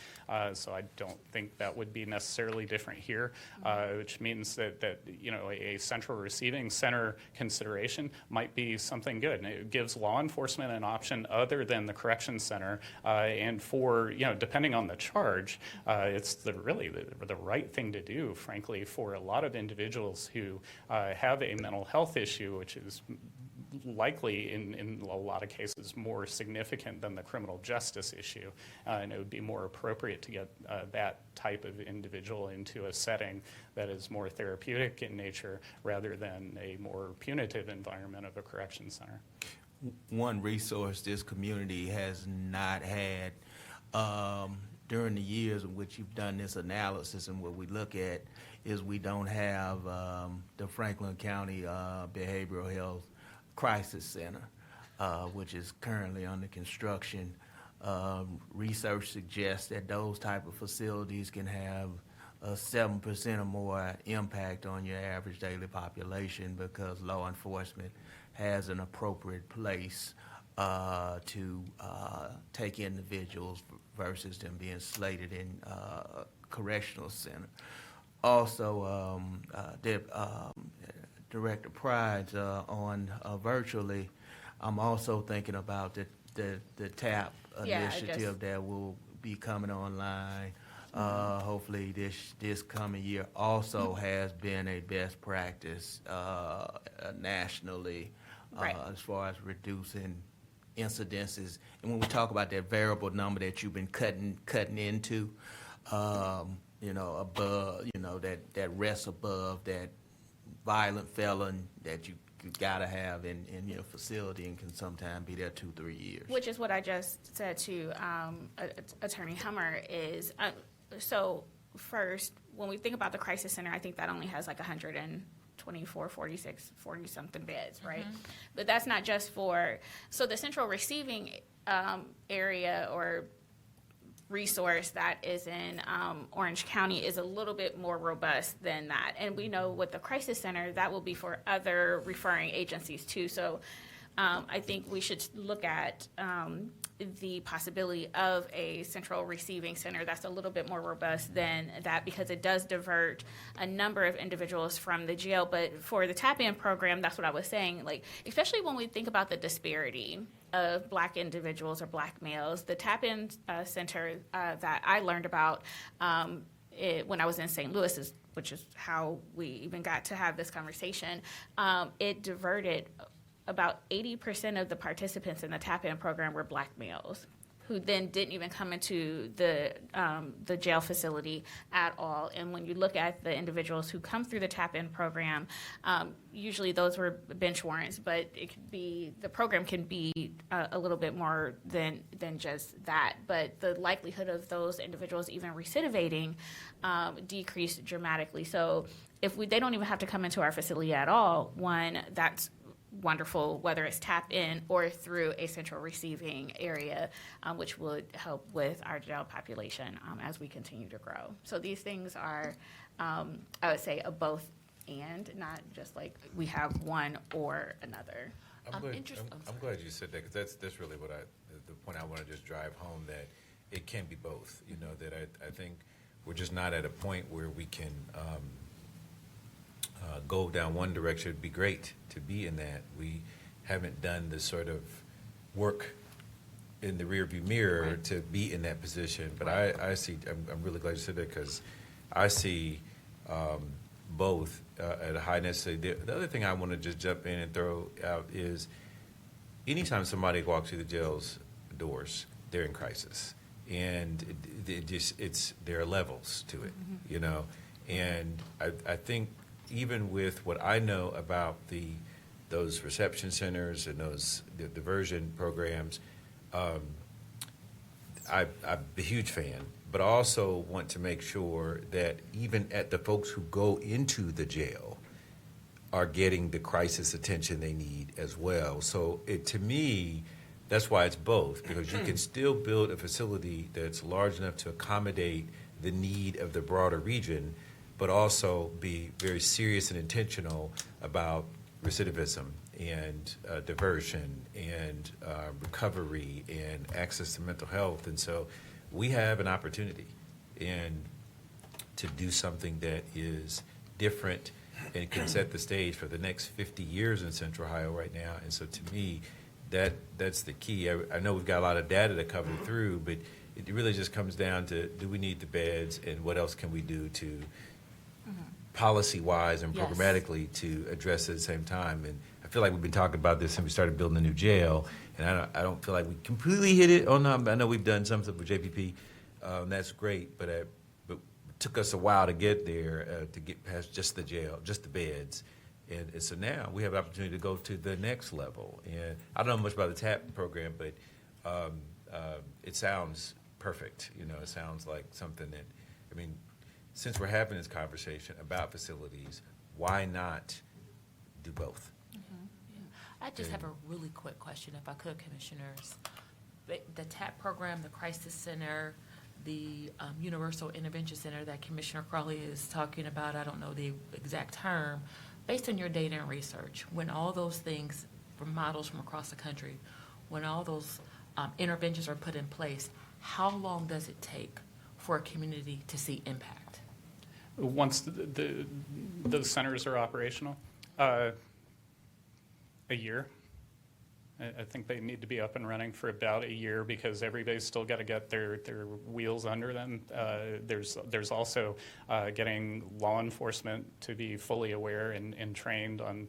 So I don't think that would be necessarily different here, which means that a central receiving center consideration might be something good. And it gives law enforcement an option other than the correction center, and for, depending on the charge, it's really the right thing to do, frankly, for a lot of individuals who have a mental health issue, which is likely in a lot of cases more significant than the criminal justice issue. And it would be more appropriate to get that type of individual into a setting that is more therapeutic in nature rather than a more punitive environment of a correction center. One resource this community has not had during the years in which you've done this analysis, and what we look at is we don't have the Franklin County Behavioral Health Crisis Center, which is currently under construction. Research suggests that those type of facilities can have a 7% or more impact on your average daily population because law enforcement has an appropriate place to take individuals versus them being slated in correctional center. Also, Director Pride's on virtually. I'm also thinking about the TAP Yeah, I initiative that will be coming online. Hopefully this coming year also has been a best practice nationally Right. as far as reducing incidences. And when we talk about that variable number that you've been cutting into, above, that rests above that violent felon that you gotta have in your facility and can sometimes be there 2-3 years. Which is what I just said to Attorney Hummer is, so first, when we think about the crisis center, I think that only has like 124, 46, 40-something beds, right? But that's not just for, so the central receiving area or resource that is in Orange County is a little bit more robust than that. And we know with the crisis center, that will be for other referring agencies too. So I think we should look at the possibility of a central receiving center that's a little bit more robust than that because it does divert a number of individuals from the jail. But for the tap-in program, that's what I was saying, like, especially when we think about the disparity of Black individuals or Black males, the tap-in center that I learned about when I was in St. Louis, which is how we even got to have this conversation, it diverted about 80% of the participants in the tap-in program were Black males who then didn't even come into the jail facility at all. And when you look at the individuals who come through the tap-in program, usually those were bench warrants, but it could be, the program can be a little bit more than just that. But the likelihood of those individuals even recidivating decreased dramatically. So if they don't even have to come into our facility at all, one, that's wonderful, whether it's tap in or through a central receiving area, which would help with our jail population as we continue to grow. So these things are, I would say, a both and, not just like we have one or another. I'm glad you said that, because that's really what the point I want to just drive home, that it can be both. That I think we're just not at a point where we can go down one direction. It'd be great to be in that. We haven't done the sort of work in the rearview mirror to be in that position. But I see, I'm really glad you said that, because I see both at a high necessity. The other thing I want to just jump in and throw out is anytime somebody walks through the jail's doors, they're in crisis. And there are levels to it, And I think even with what I know about those reception centers and those diversion programs, I'm a huge fan, but I also want to make sure that even at the folks who go into the jail are getting the crisis attention they need as well. So to me, that's why it's both, because you can still build a facility that's large enough to accommodate the need of the broader region, but also be very serious and intentional about recidivism and diversion and recovery and access to mental health. And so we have an opportunity to do something that is different and can set the stage for the next 50 years in Central Ohio right now. And so to me, that's the key. I know we've got a lot of data to cover through, but it really just comes down to, do we need the beds, and what else can we do to policy-wise and Yes. programmatically to address it at the same time. And I feel like we've been talking about this since we started building the new jail, and I don't feel like we completely hit it. Oh, no, I know we've done some stuff with JPP. That's great, but it took us a while to get there, to get past just the jail, just the beds. And so now we have an opportunity to go to the next level. And I don't know much about the TAP program, but it sounds perfect. It sounds like something that, since we're having this conversation about facilities, why not do both? I just have a really quick question, if I could, Commissioners. The TAP program, the Crisis Center, the Universal Intervention Center that Commissioner Crawley is talking about, I don't know the exact term, based on your data and research, when all those things from models from across the country, when all those interventions are put in place, how long does it take for a community to see impact? Once those centers are operational, a year. I think they need to be up and running for about a year because everybody's still got to get their wheels under them. There's also getting law enforcement to be fully aware and trained on,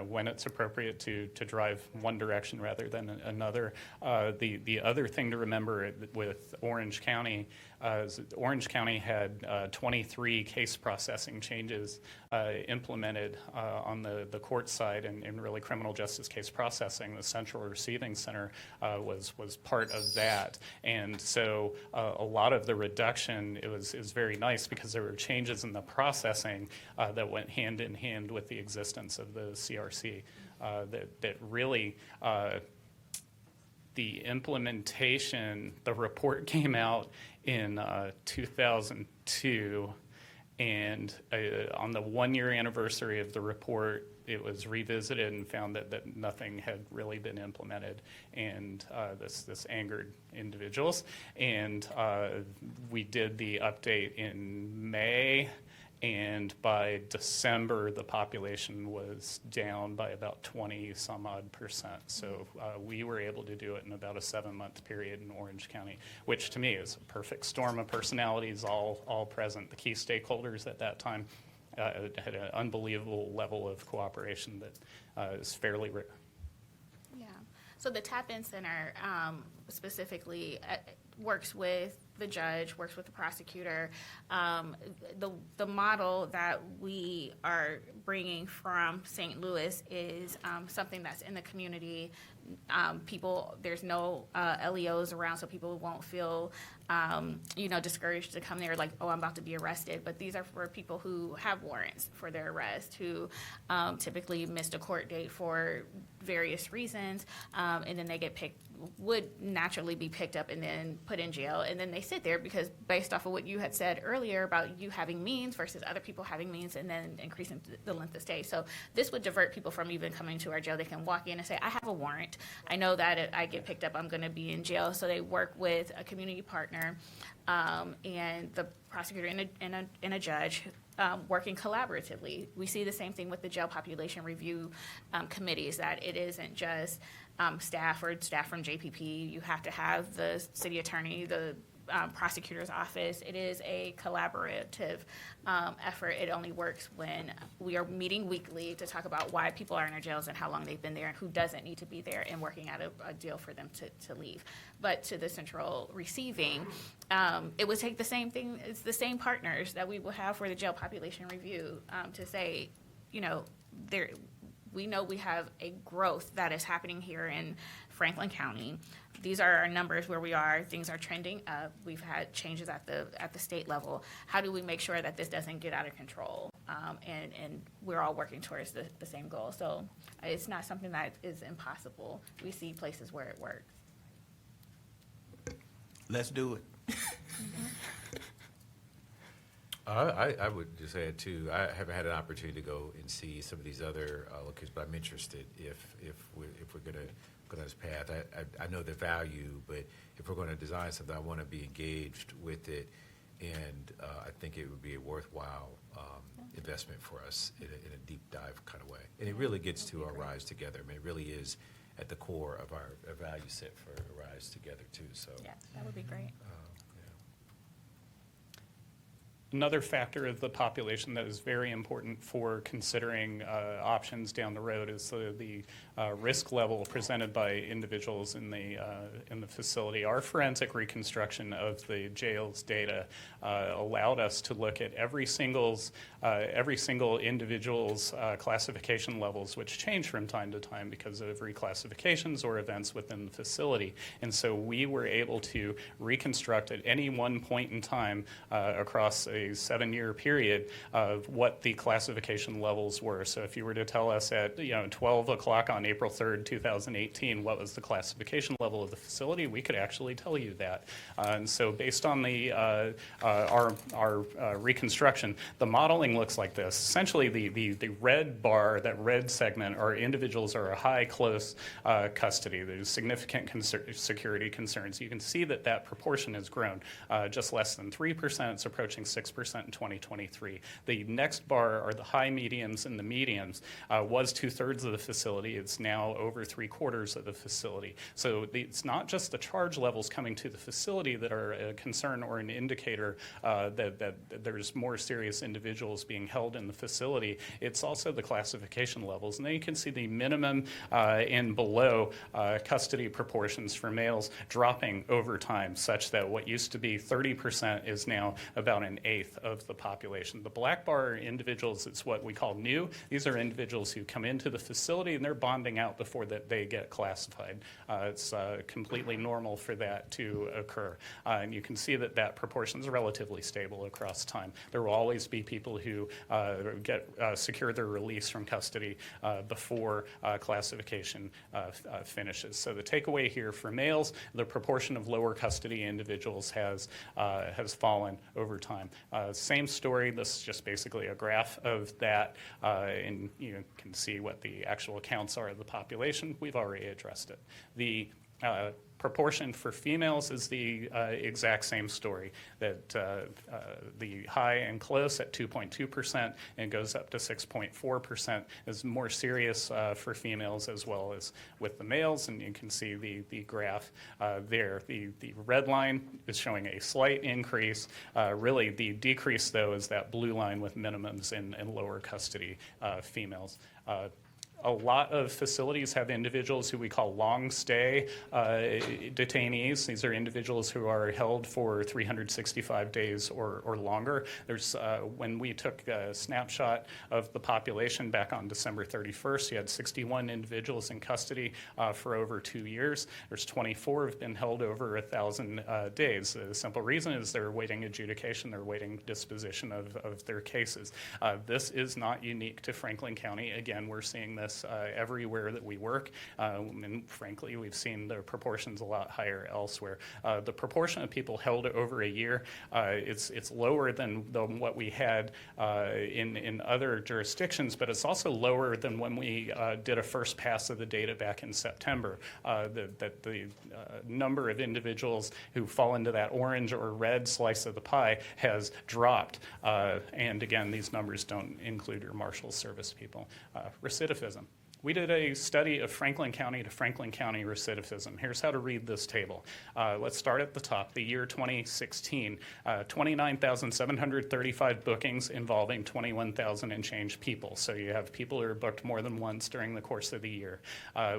when it's appropriate to drive one direction rather than another. The other thing to remember with Orange County is that Orange County had 23 case processing changes implemented on the court side and really criminal justice case processing. The Central Receiving Center was part of that. And so a lot of the reduction, it was very nice because there were changes in the processing that went hand in hand with the existence of the CRC that really the implementation, the report came out in 2002, and on the 1-year anniversary of the report, it was revisited and found that nothing had really been implemented, and this angered individuals. And we did the update in May, and by December, the population was down by about 20-some-odd%. So we were able to do it in about a 7-month period in Orange County, which to me is a perfect storm of personalities all present. The key stakeholders at that time had an unbelievable level of cooperation that is fairly rare. Yeah. So the Tap-In Center specifically works with the judge, works with the prosecutor. The model that we are bringing from St. Louis is something that's in the community. There's no LEOs around, so people won't feel, discouraged to come there like, oh, I'm about to be arrested. But these are for people who have warrants for their arrest, who typically missed a court date for various reasons, and then they would naturally be picked up and then put in jail, and then they sit there because based off of what you had said earlier about you having means versus other people having means and then increasing the length of stay. So this would divert people from even coming to our jail. They can walk in and say, I have a warrant. I know that if I get picked up, I'm going to be in jail. So they work with a community partner and the prosecutor and a judge working collaboratively. We see the same thing with the jail population review committees, that it isn't just staff or staff from JPP. You have to have the city attorney, the prosecutor's office. It is a collaborative effort. It only works when we are meeting weekly to talk about why people are in our jails and how long they've been there and who doesn't need to be there, and working out a deal for them to leave. But to the Central Receiving, it would take the same thing. It's the same partners that we will have for the jail population review to say, we know we have a growth that is happening here in Franklin County. These are our numbers where we are. Things are trending up. We've had changes at the state level. How do we make sure that this doesn't get out of control? And we're all working towards the same goal. So it's not something that is impossible. We see places where it works. Let's do it. I would just add too, I haven't had an opportunity to go and see some of these other locations, but I'm interested if we're going to go down this path. I know the value, but if we're going to design something, I want to be engaged with it, and I think it would be a worthwhile investment for us in a deep dive kind of way. And it really gets to our Rise Together. I mean, it really is at the core of our value set for Rise Together too. So Yeah, that would be great. Another factor of the population that is very important for considering options down the road is the risk level presented by individuals in the facility. Our forensic reconstruction of the jail's data allowed us to look at every single individual's classification levels, which change from time to time because of reclassifications or events within the facility. And so we were able to reconstruct at any one point in time across a 7-year period of what the classification levels were. So if you were to tell us at 12 o'clock on April 3rd, 2018, what was the classification level of the facility, we could actually tell you that. And so based on the our reconstruction, the modeling looks like this. Essentially, the red bar, that red segment, are individuals who are high close custody. There's significant security concerns. You can see that proportion has grown just less than 3%. It's approaching 6% in 2023. The next bar are the high mediums and the mediums. Was 2/3 of the facility. It's now over 3/4 of the facility. So it's not just the charge levels coming to the facility that are a concern or an indicator that there's more serious individuals being held in the facility. It's also the classification levels. And then you can see the minimum and below custody proportions for males dropping over time, such that what used to be 30% is now about 1/8 of the population. The black bar are individuals, it's what we call new. These are individuals who come into the facility and they're bonding out before that they get classified. It's completely normal for that to occur. And you can see that proportion is relatively stable across time. There will always be people who secure their release from custody before classification finishes. So the takeaway here for males, the proportion of lower custody individuals has fallen over time. Same story. This is just basically a graph of that, and you can see what the actual counts are of the population. We've already addressed it. The proportion for females is the exact same story, that the high and close at 2.2% and goes up to 6.4% is more serious for females as well as with the males, and you can see the graph there. The red line is showing a slight increase. Really, the decrease, though, is that blue line with minimums and lower custody females. A lot of facilities have individuals who we call long stay detainees. These are individuals who are held for 365 days or longer. There's when we took a snapshot of the population back on December 31st, you had 61 individuals in custody for over 2 years. There's 24 who have been held over 1,000 days. The simple reason is they're awaiting adjudication, they're awaiting disposition of their cases. This is not unique to Franklin County. Again, we're seeing this everywhere that we work, and frankly, we've seen the proportions a lot higher elsewhere. The proportion of people held over a year, it's lower than what we had in other jurisdictions, but it's also lower than when we did a first pass of the data back in September. The number of individuals who fall into that orange or red slice of the pie has dropped, and again, these numbers don't include your Marshal Service people. Recidivism. We did a study of Franklin County to Franklin County recidivism. Here's how to read this table. Let's start at the top. The year 2016, 29,735 bookings involving 21,000 and change people. So you have people who are booked more than once during the course of the year.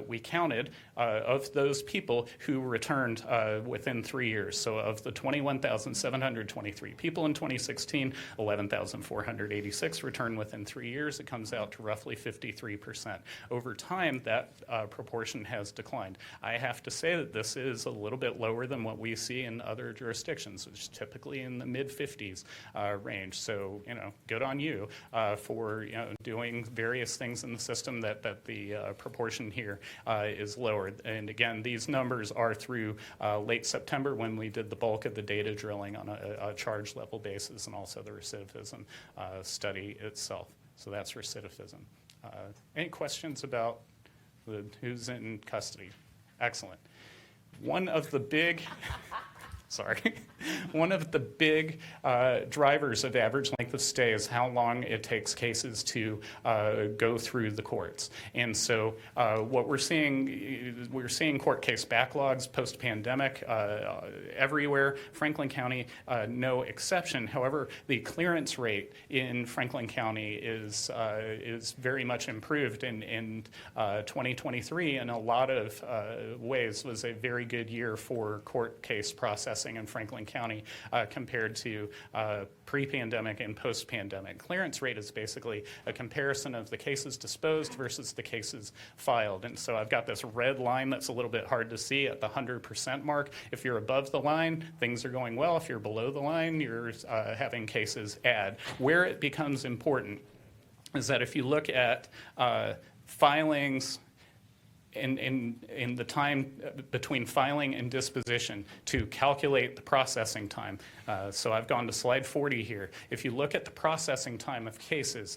We counted of those people who returned within 3 years. So of the 21,723 people in 2016, 11,486 returned within 3 years. It comes out to roughly 53%. Over time, that proportion has declined. I have to say that this is a little bit lower than what we see in other jurisdictions, which is typically in the mid-50s range. So, good on you for doing various things in the system that the proportion here is lower. And again, these numbers are through late September when we did the bulk of the data drilling on a charge level basis, and also the recidivism study itself. So that's recidivism. Any questions about who's in custody? Excellent. One of the big drivers of average length of stay is how long it takes cases to go through the courts. And so what we're seeing court case backlogs post-pandemic everywhere. Franklin County, no exception. However, the clearance rate in Franklin County is very much improved in 2023. In a lot of ways was a very good year for court case processing in Franklin County. county compared to pre-pandemic and post-pandemic. Clearance rate is basically a comparison of the cases disposed versus the cases filed. And so I've got this red line that's a little bit hard to see at the 100% mark. If you're above the line, things are going well. If you're below the line, you're having cases add. Where it becomes important is that if you look at filings in the time between filing and disposition to calculate the processing time. So I've gone to slide 40 here. If you look at the processing time of cases,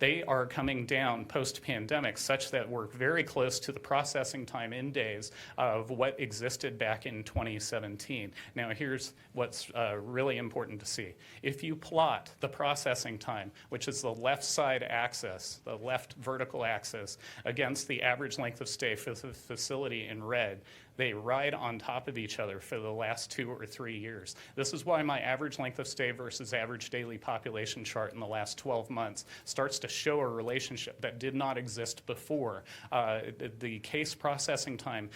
they are coming down post-pandemic such that we're very close to the processing time in days of what existed back in 2017. Now here's what's really important to see. If you plot the processing time, which is the left side axis, the left vertical axis, against the average length of stay for the facility in red, they ride on top of each other for the last 2 or 3 years. This is why my average length of stay versus average daily population chart in the last 12 months starts to show a relationship that did not exist before. The case processing time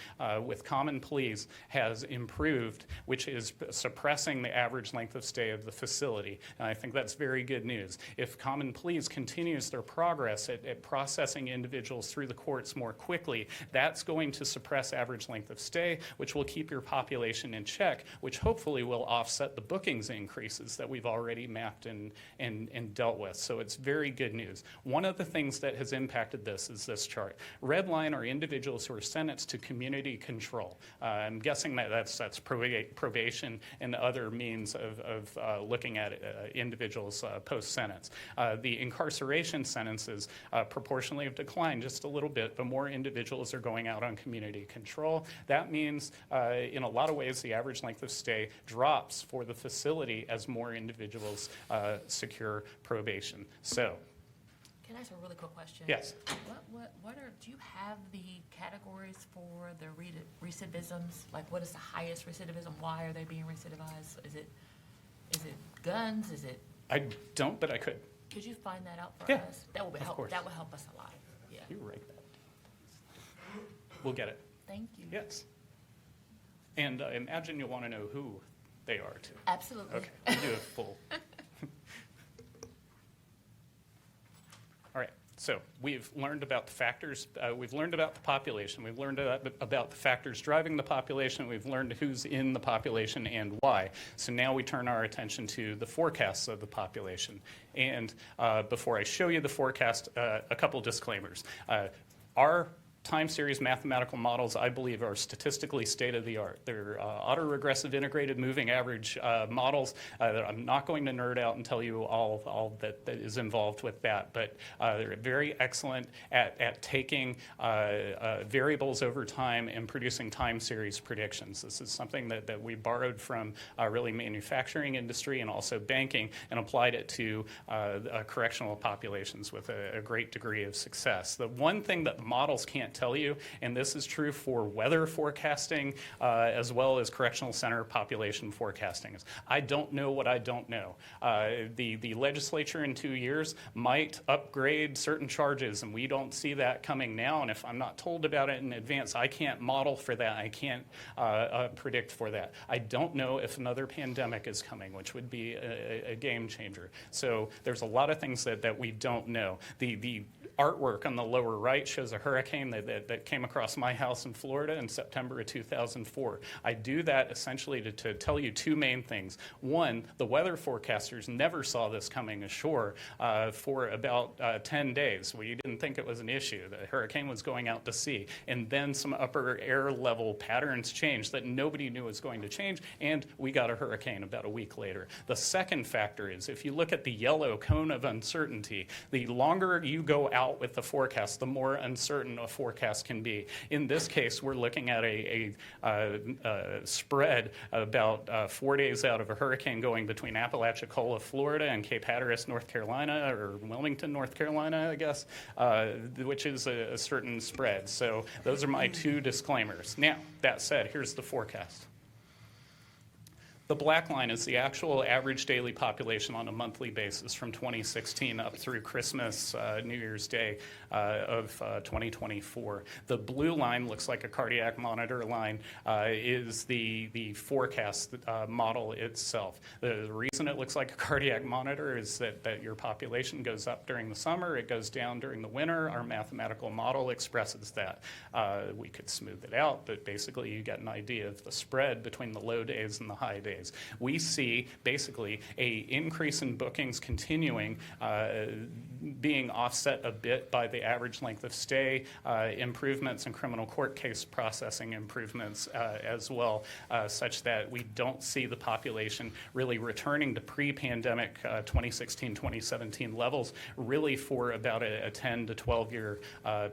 with common pleas has improved, which is suppressing the average length of stay of the facility. And I think that's very good news. If common pleas continues their progress at processing individuals through the courts more quickly, that's going to suppress average length of stay, which will keep your population in check, which hopefully will offset the bookings increases that we've already mapped and dealt with. So it's very good news. One of the things that has impacted this is this chart. Red line are individuals who are sentenced to community control. I'm guessing that that's probation and other means of looking at individuals post-sentence. The incarceration sentences proportionally have declined just a little bit, but more individuals are going out on community control. That means, in a lot of ways, the average length of stay drops for the facility as more individuals secure probation. So, Can I ask a really quick question? yes. Do you have the categories for the recidivisms? Like, what is the highest recidivism? Why are they being recidivized? Is it guns? Is it? I don't, but I could. Could you find that out for Yeah, us? That would of help. course. That would help us a lot. Yeah. You're right. We'll get it. Thank you. Yes. And I imagine you'll want to know who they are, too. Absolutely. Okay, we'll do a full. All right, so we've learned about the factors, we've learned about the population, we've learned about the factors driving the population, we've learned who's in the population and why. So now we turn our attention to the forecasts of the population. And before I show you the forecast, a couple disclaimers. Our time series mathematical models, I believe, are statistically state-of-the-art. They're autoregressive integrated moving average models that I'm not going to nerd out and tell you all that is involved with that, but they're very excellent at taking variables over time and producing time series predictions. This is something that we borrowed from really manufacturing industry and also banking and applied it to correctional populations with a great degree of success. The one thing that the models can't tell you, and this is true for weather forecasting as well as correctional center population forecasting, is I don't know what I don't know. The legislature in 2 years might upgrade certain charges, and we don't see that coming now, and if I'm not told about it in advance, I can't model for that. I can't predict for that. I don't know if another pandemic is coming, which would be a game changer. So there's a lot of things that we don't know. The artwork on the lower right shows a hurricane that came across my house in Florida in September of 2004. I do that essentially to tell you two main things. One, the weather forecasters never saw this coming ashore for about 10 days. We didn't think it was an issue. The hurricane was going out to sea. And then some upper air level patterns changed that nobody knew was going to change, and we got a hurricane about a week later. The second factor is if you look at the yellow cone of uncertainty, the longer you go out with the forecast, the more uncertain a forecast can be. In this case, we're looking at a spread about 4 days out of a hurricane going between Apalachicola, Florida, and Cape Hatteras, North Carolina, or Wilmington, North Carolina, I guess, which is a certain spread. So those are my two disclaimers. Now, that said, here's the forecast. The black line is the actual average daily population on a monthly basis from 2016 up through Christmas, New Year's Day of 2024. The blue line looks like a cardiac monitor line, is the forecast model itself. The reason it looks like a cardiac monitor is that your population goes up during the summer, it goes down during the winter. Our mathematical model expresses that. We could smooth it out, but basically you get an idea of the spread between the low days and the high days. We see basically a increase in bookings continuing, being offset a bit by the average length of stay, improvements in criminal court case processing improvements as well, such that we don't see the population really returning to pre-pandemic 2016-2017 levels really for about a 10 to 12 year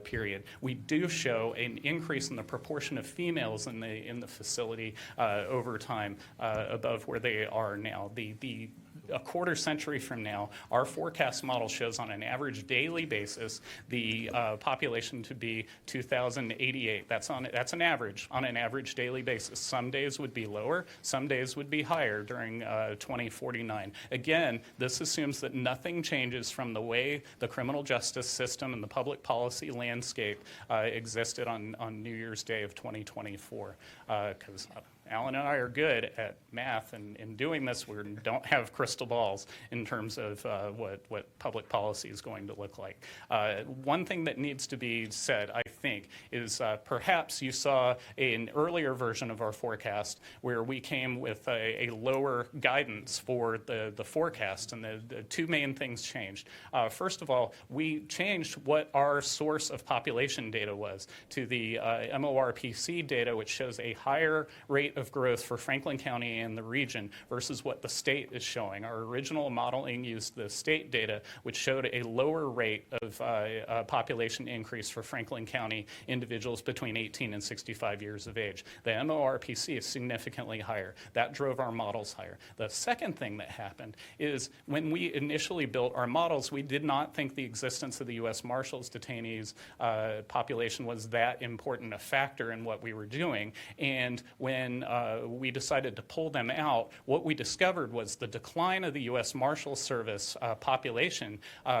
period. We do show an increase in the proportion of females in the facility over time above where they are now. A quarter century from now, our forecast model shows on an average daily basis the population to be 2,088. That's an average, on an average daily basis. Some days would be lower, some days would be higher during 2049. Again, this assumes that nothing changes from the way the criminal justice system and the public policy landscape existed on New Year's Day of 2024. Because Alan and I are good at math, and in doing this, we don't have crystal balls in terms of what public policy is going to look like. One thing that needs to be said, I think, is perhaps you saw an earlier version of our forecast where we came with a lower guidance for the forecast, and the two main things changed. First of all, we changed what our source of population data was to the MORPC data, which shows a higher rate of growth for Franklin County and the region versus what the state is showing. Our original modeling used the state data, which showed a lower rate of population increase for Franklin County individuals between 18 and 65 years of age. The MORPC is significantly higher. That drove our models higher. The second thing that happened is when we initially built our models, we did not think the existence of the U.S. Marshals detainees population was that important a factor in what we were doing. And when we decided to pull them out, what we discovered was the decline of the U.S. Marshal Service population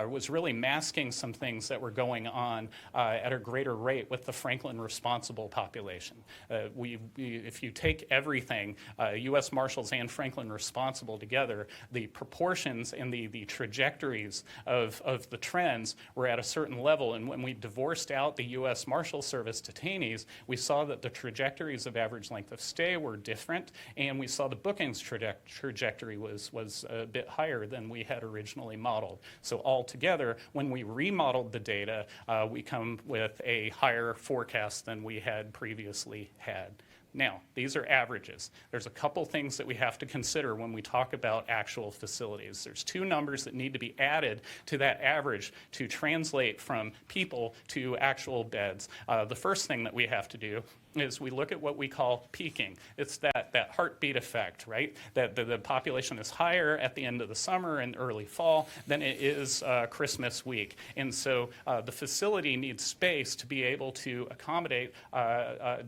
was really masking some things that were going on at a greater rate with the Franklin responsible population. If you take everything, U.S. Marshals and Franklin responsible together, the proportions and the trajectories of the trends were at a certain level. And when we divorced out the U.S. Marshal Service detainees, we saw that the trajectories of average length of stay were different, and we saw the bookings trajectory was a bit higher than we had originally modeled. So altogether, when we remodeled the data, we come with a higher forecast than we had previously had. Now, these are averages. There's a couple things that we have to consider when we talk about actual facilities. There's two numbers that need to be added to that average to translate from people to actual beds. The first thing that we have to do is we look at what we call peaking. It's that heartbeat effect, right? That the population is higher at the end of the summer and early fall than it is Christmas week. And so the facility needs space to be able to accommodate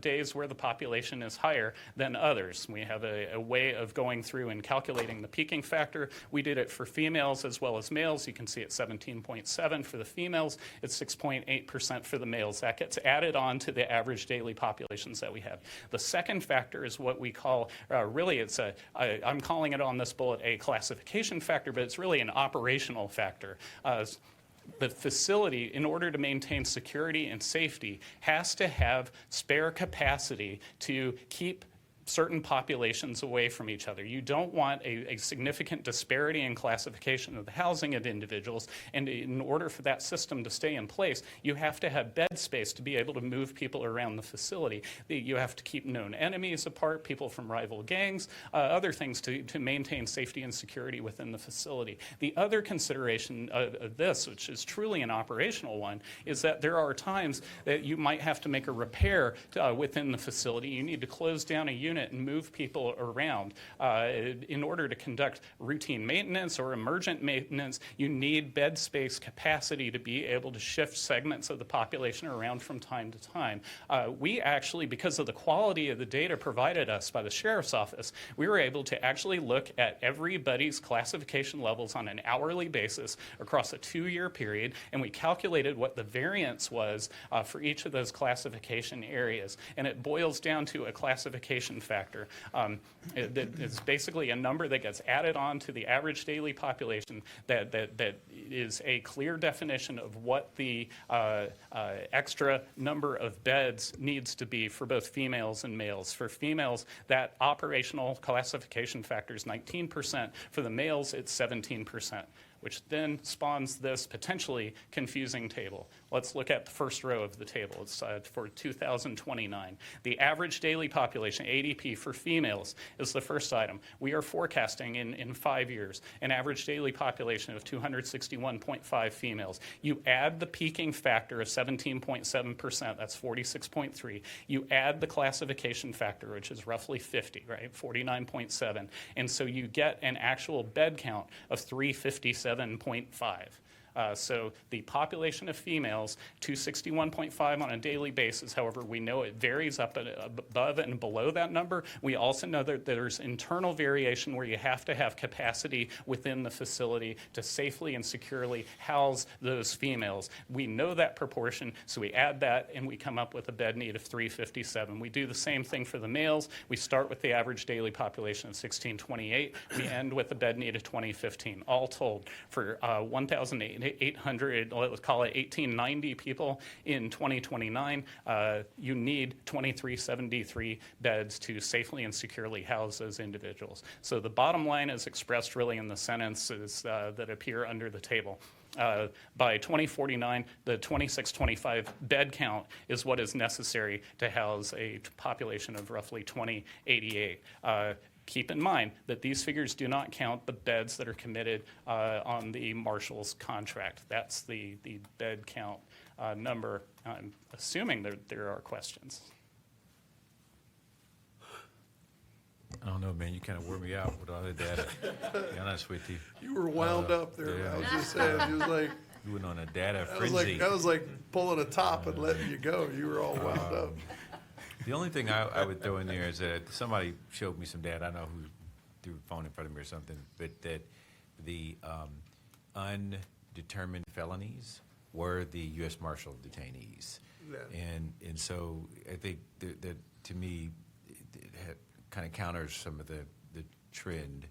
days where the population is higher than others. We have a way of going through and calculating the peaking factor. We did it for females as well as males. You can see it's 17.7 for the females. It's 6.8% for the males. That gets added on to the average daily population that we have. The second factor is what we call, I'm calling it on this bullet a classification factor, but it's really an operational factor. The facility, in order to maintain security and safety, has to have spare capacity to keep certain populations away from each other. You don't want a significant disparity in classification of the housing of individuals, and in order for that system to stay in place, you have to have bed space to be able to move people around the facility. You have to keep known enemies apart, people from rival gangs, other things to maintain safety and security within the facility. The other consideration of this, which is truly an operational one, is that there are times that you might have to make a repair within the facility. You need to close down a unit unit and move people around. In order to conduct routine maintenance or emergent maintenance, you need bed space capacity to be able to shift segments of the population around from time to time. We actually, because of the quality of the data provided us by the Sheriff's Office, we were able to actually look at everybody's classification levels on an hourly basis across a 2-year period, and we calculated what the variance was for each of those classification areas. And it boils down to a classification factor. It's basically a number that gets added on to the average daily population that is a clear definition of what the extra number of beds needs to be for both females and males. For females, that operational classification factor is 19%. For the males, it's 17%, which then spawns this potentially confusing table. Let's look at the first row of the table. It's for 2029. The average daily population, ADP, for females is the first item. We are forecasting in 5 years an average daily population of 261.5 females. You add the peaking factor of 17.7%, that's 46.3. You add the classification factor, which is roughly 50, right, 49.7. And so you get an actual bed count of 357.5. So the population of females, 261.5 on a daily basis. However, we know it varies up and above and below that number. We also know that there's internal variation where you have to have capacity within the facility to safely and securely house those females. We know that proportion, so we add that and we come up with a bed need of 357. We do the same thing for the males. We start with the average daily population of 1628. We end with a bed need of 2015. All told, for 1,800, let's call it 1890 people in 2029, you need 2373 beds to safely and securely house those individuals. So the bottom line is expressed really in the sentences that appear under the table. By 2049, the 2625 bed count is what is necessary to house a population of roughly 2088. Keep in mind that these figures do not count the beds that are committed on the Marshals contract. That's the bed count number. I'm assuming there are questions. I don't know, man, you kind of wore me out with all the data, to be honest with you. You were wound up there. yeah. I was just saying, it was like, You went on a data that was frenzy. like pulling a top and letting you go. You were all wound up. The only thing I would throw in there is that somebody showed me some data, I don't know who threw a phone in front of me or something, but that the undetermined felonies were the U.S. Marshal detainees. Yeah. And so I think that to me, it kind of counters some of the trend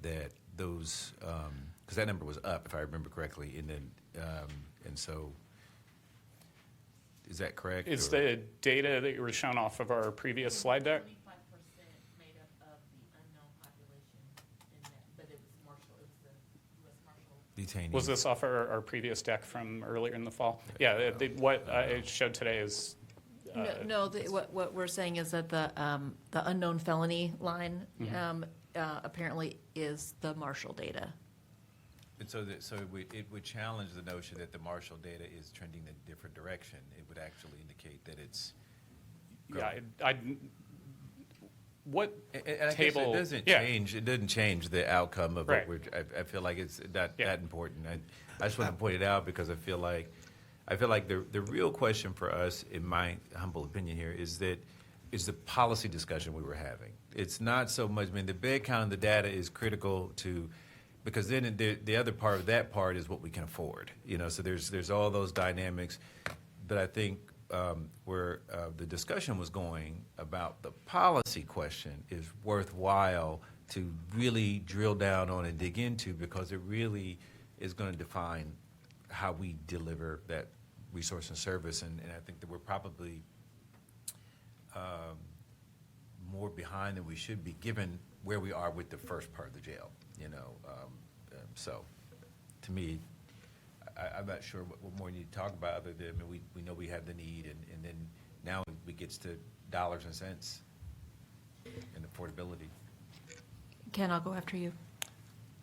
that those, because that number was up, if I remember correctly, and then, and so, is that correct? It's or- the data that you were shown off of our previous slide deck. 25% made up of the unknown population in that, but it was Marshall, it was the U.S. Marshal. Detainees. Was this off our previous deck from earlier in the fall? Yeah, what I showed today is. No, what we're saying is that the unknown felony line apparently is the Marshall data. And so it would challenge the notion that the Marshall data is trending in a different direction. It would actually indicate that it's Yeah, growing. what And I guess table? it doesn't yeah. change, it doesn't change the outcome of Right. what I feel like it's that Yeah. important. I just want to point it out because I feel like the real question for us, in my humble opinion here, is the policy discussion we were having. It's not so much, I mean, the bed count and the data is critical to, because then the other part of that part is what we can afford. So there's all those dynamics. But I think where the discussion was going about the policy question is worthwhile to really drill down on and dig into, because it really is going to define how we deliver that resource and service. And I think that we're probably more behind than we should be, given where we are with the first part of the jail. So to me, I'm not sure what more you need to talk about, other than, I mean, we know we have the need, and then now it gets to dollars and cents and affordability. Ken, I'll go after you.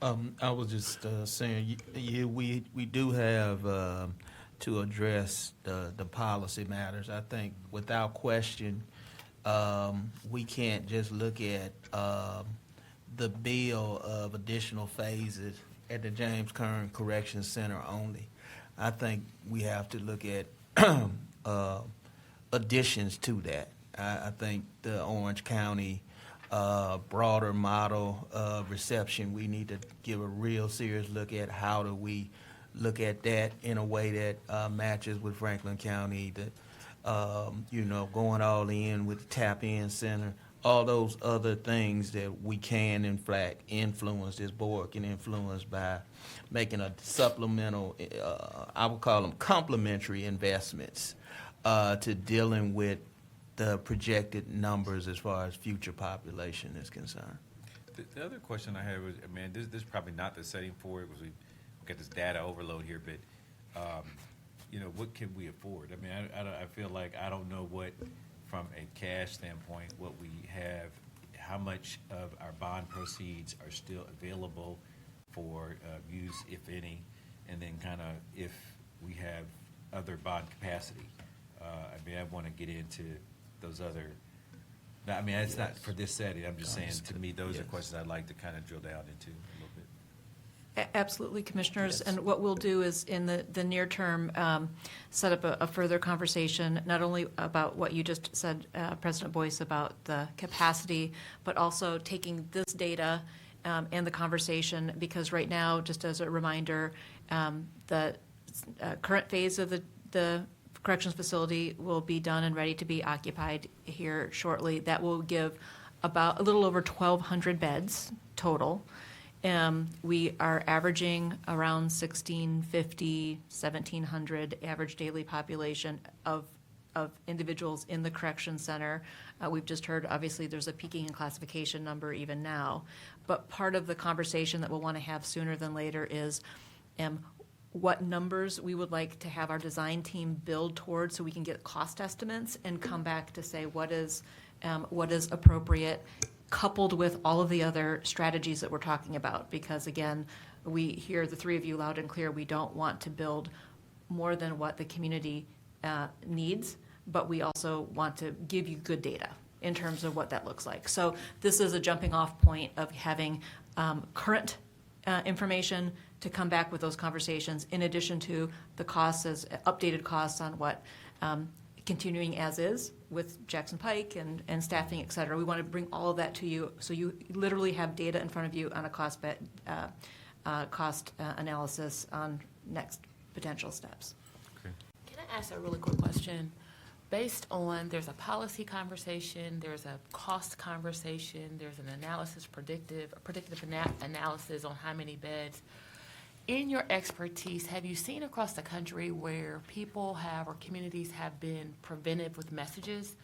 I was just saying, we do have to address the policy matters. I think without question, we can't just look at the bill of additional phases at the James Kern Correction Center only. I think we have to look at additions to that. I think the Orange County broader model of reception, we need to give a real serious look at how do we look at that in a way that matches with Franklin County, that, you know, going all in with the tap-in center, all those other things that we can, in fact, influence, this board can influence by making a supplemental, I would call them complementary investments to dealing with the projected numbers as far as future population is concerned. The other question I had was, I mean, this is probably not the setting for it, because we got this data overload here, but, you know, what can we afford? I mean, I feel like I don't know what, from a cash standpoint, what we have, how much of our bond proceeds are still available for use, if any, and then kind of if we have other bond capacity. I mean, I want to get into those other, no, I mean, it's not for this setting, I'm just saying, to me, those are Yes. questions I'd like to kind of drill down into a little bit. Absolutely, Commissioners. Yes. And what we'll do is, in the near term, set up a further conversation, not only about what you just said, President Boyce, about the capacity, but also taking this data and the conversation, because right now, just as a reminder, the current phase of the corrections facility will be done and ready to be occupied here shortly. That will give about a little over 1,200 beds total. We are averaging around 1,650, 1,700 average daily population of individuals in the correction center. We've just heard, obviously, there's a peaking and classification number even now. But part of the conversation that we'll want to have sooner than later is what numbers we would like to have our design team build towards, so we can get cost estimates and come back to say what is appropriate, coupled with all of the other strategies that we're talking about. Because again, we hear the three of you loud and clear, we don't want to build more than what the community needs, but we also want to give you good data in terms of what that looks like. So this is a jumping off point of having current information to come back with those conversations, in addition to the costs, as updated costs on what continuing as is with Jackson Pike and staffing, et cetera. We want to bring all of that to you, so you literally have data in front of you on a cost analysis on next potential steps. Can I ask a really quick question? Based on, there's a policy conversation, there's a cost conversation, there's an analysis, predictive analysis on how many beds. In your expertise, have you seen across the country where people have, or communities have been preventive with messages?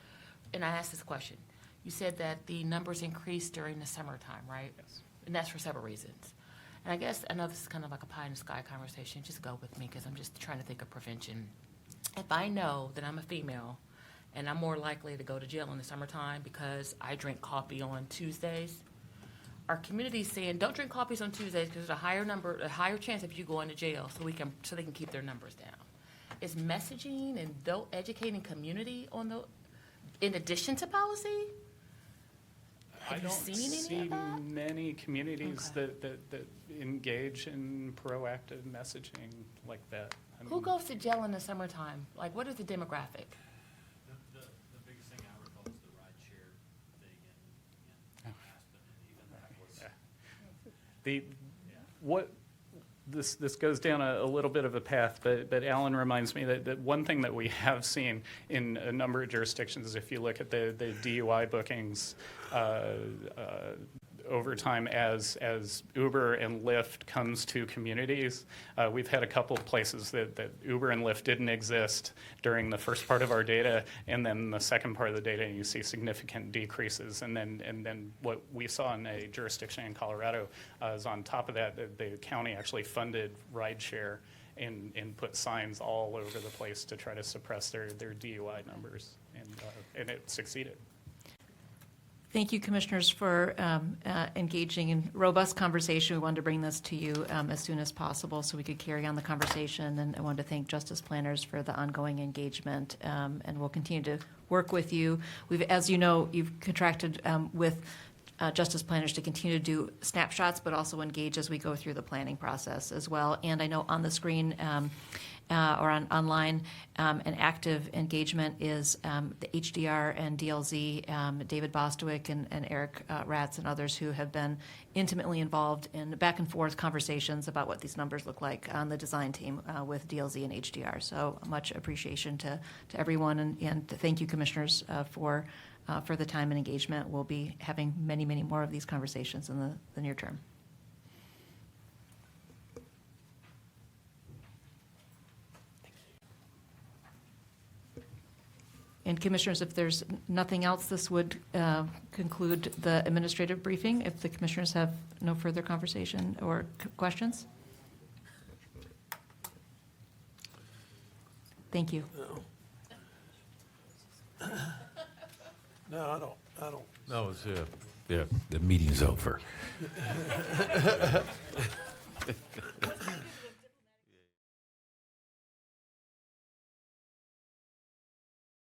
And I asked this question. You said that the numbers increased during the summertime, right? Yes. And that's for several reasons. And I guess, I know this is kind of like a pie in the sky conversation, just go with me, because I'm just trying to think of prevention. If I know that I'm a female and I'm more likely to go to jail in the summertime because I drink coffee on Tuesdays, our community is saying, don't drink coffees on Tuesdays because there's a higher chance of you going to jail, so they can keep their numbers down. Is messaging and educating community on in addition to policy? Have you seen any of that? I don't see many communities Okay. that engage in proactive messaging like that. I Who mean, goes to jail in the summertime? Like, what is the demographic? The biggest thing I recall is the rideshare thing in Aspen, and even that was. This goes down a little bit of a path, but Alan reminds me that one thing that we have seen in a number of jurisdictions, if you look at the DUI bookings over time as Uber and Lyft comes to communities, we've had a couple of places that Uber and Lyft didn't exist during the first part of our data, and then the second part of the data, you see significant decreases. And then what we saw in a jurisdiction in Colorado is on top of that, the county actually funded rideshare and put signs all over the place to try to suppress their DUI numbers, and it succeeded. Thank you, Commissioners, for engaging in robust conversation. We wanted to bring this to you as soon as possible so we could carry on the conversation. And I wanted to thank Justice Planners for the ongoing engagement, and we'll continue to work with you. As you know, you've contracted with Justice Planners to continue to do snapshots, but also engage as we go through the planning process as well. And I know on the screen or online, an active engagement is the HDR and DLZ, David Bostwick and Eric Ratz and others who have been intimately involved in back and forth conversations about what these numbers look like on the design team with DLZ and HDR. So much appreciation to everyone, and thank you, Commissioners, for the time and engagement. We'll be having many, many more of these conversations in the near term. And Commissioners, if there's nothing else, this would conclude the administrative briefing. If the Commissioners have no further conversation or questions? Thank you. No, I don't. No, it's, the meeting's over.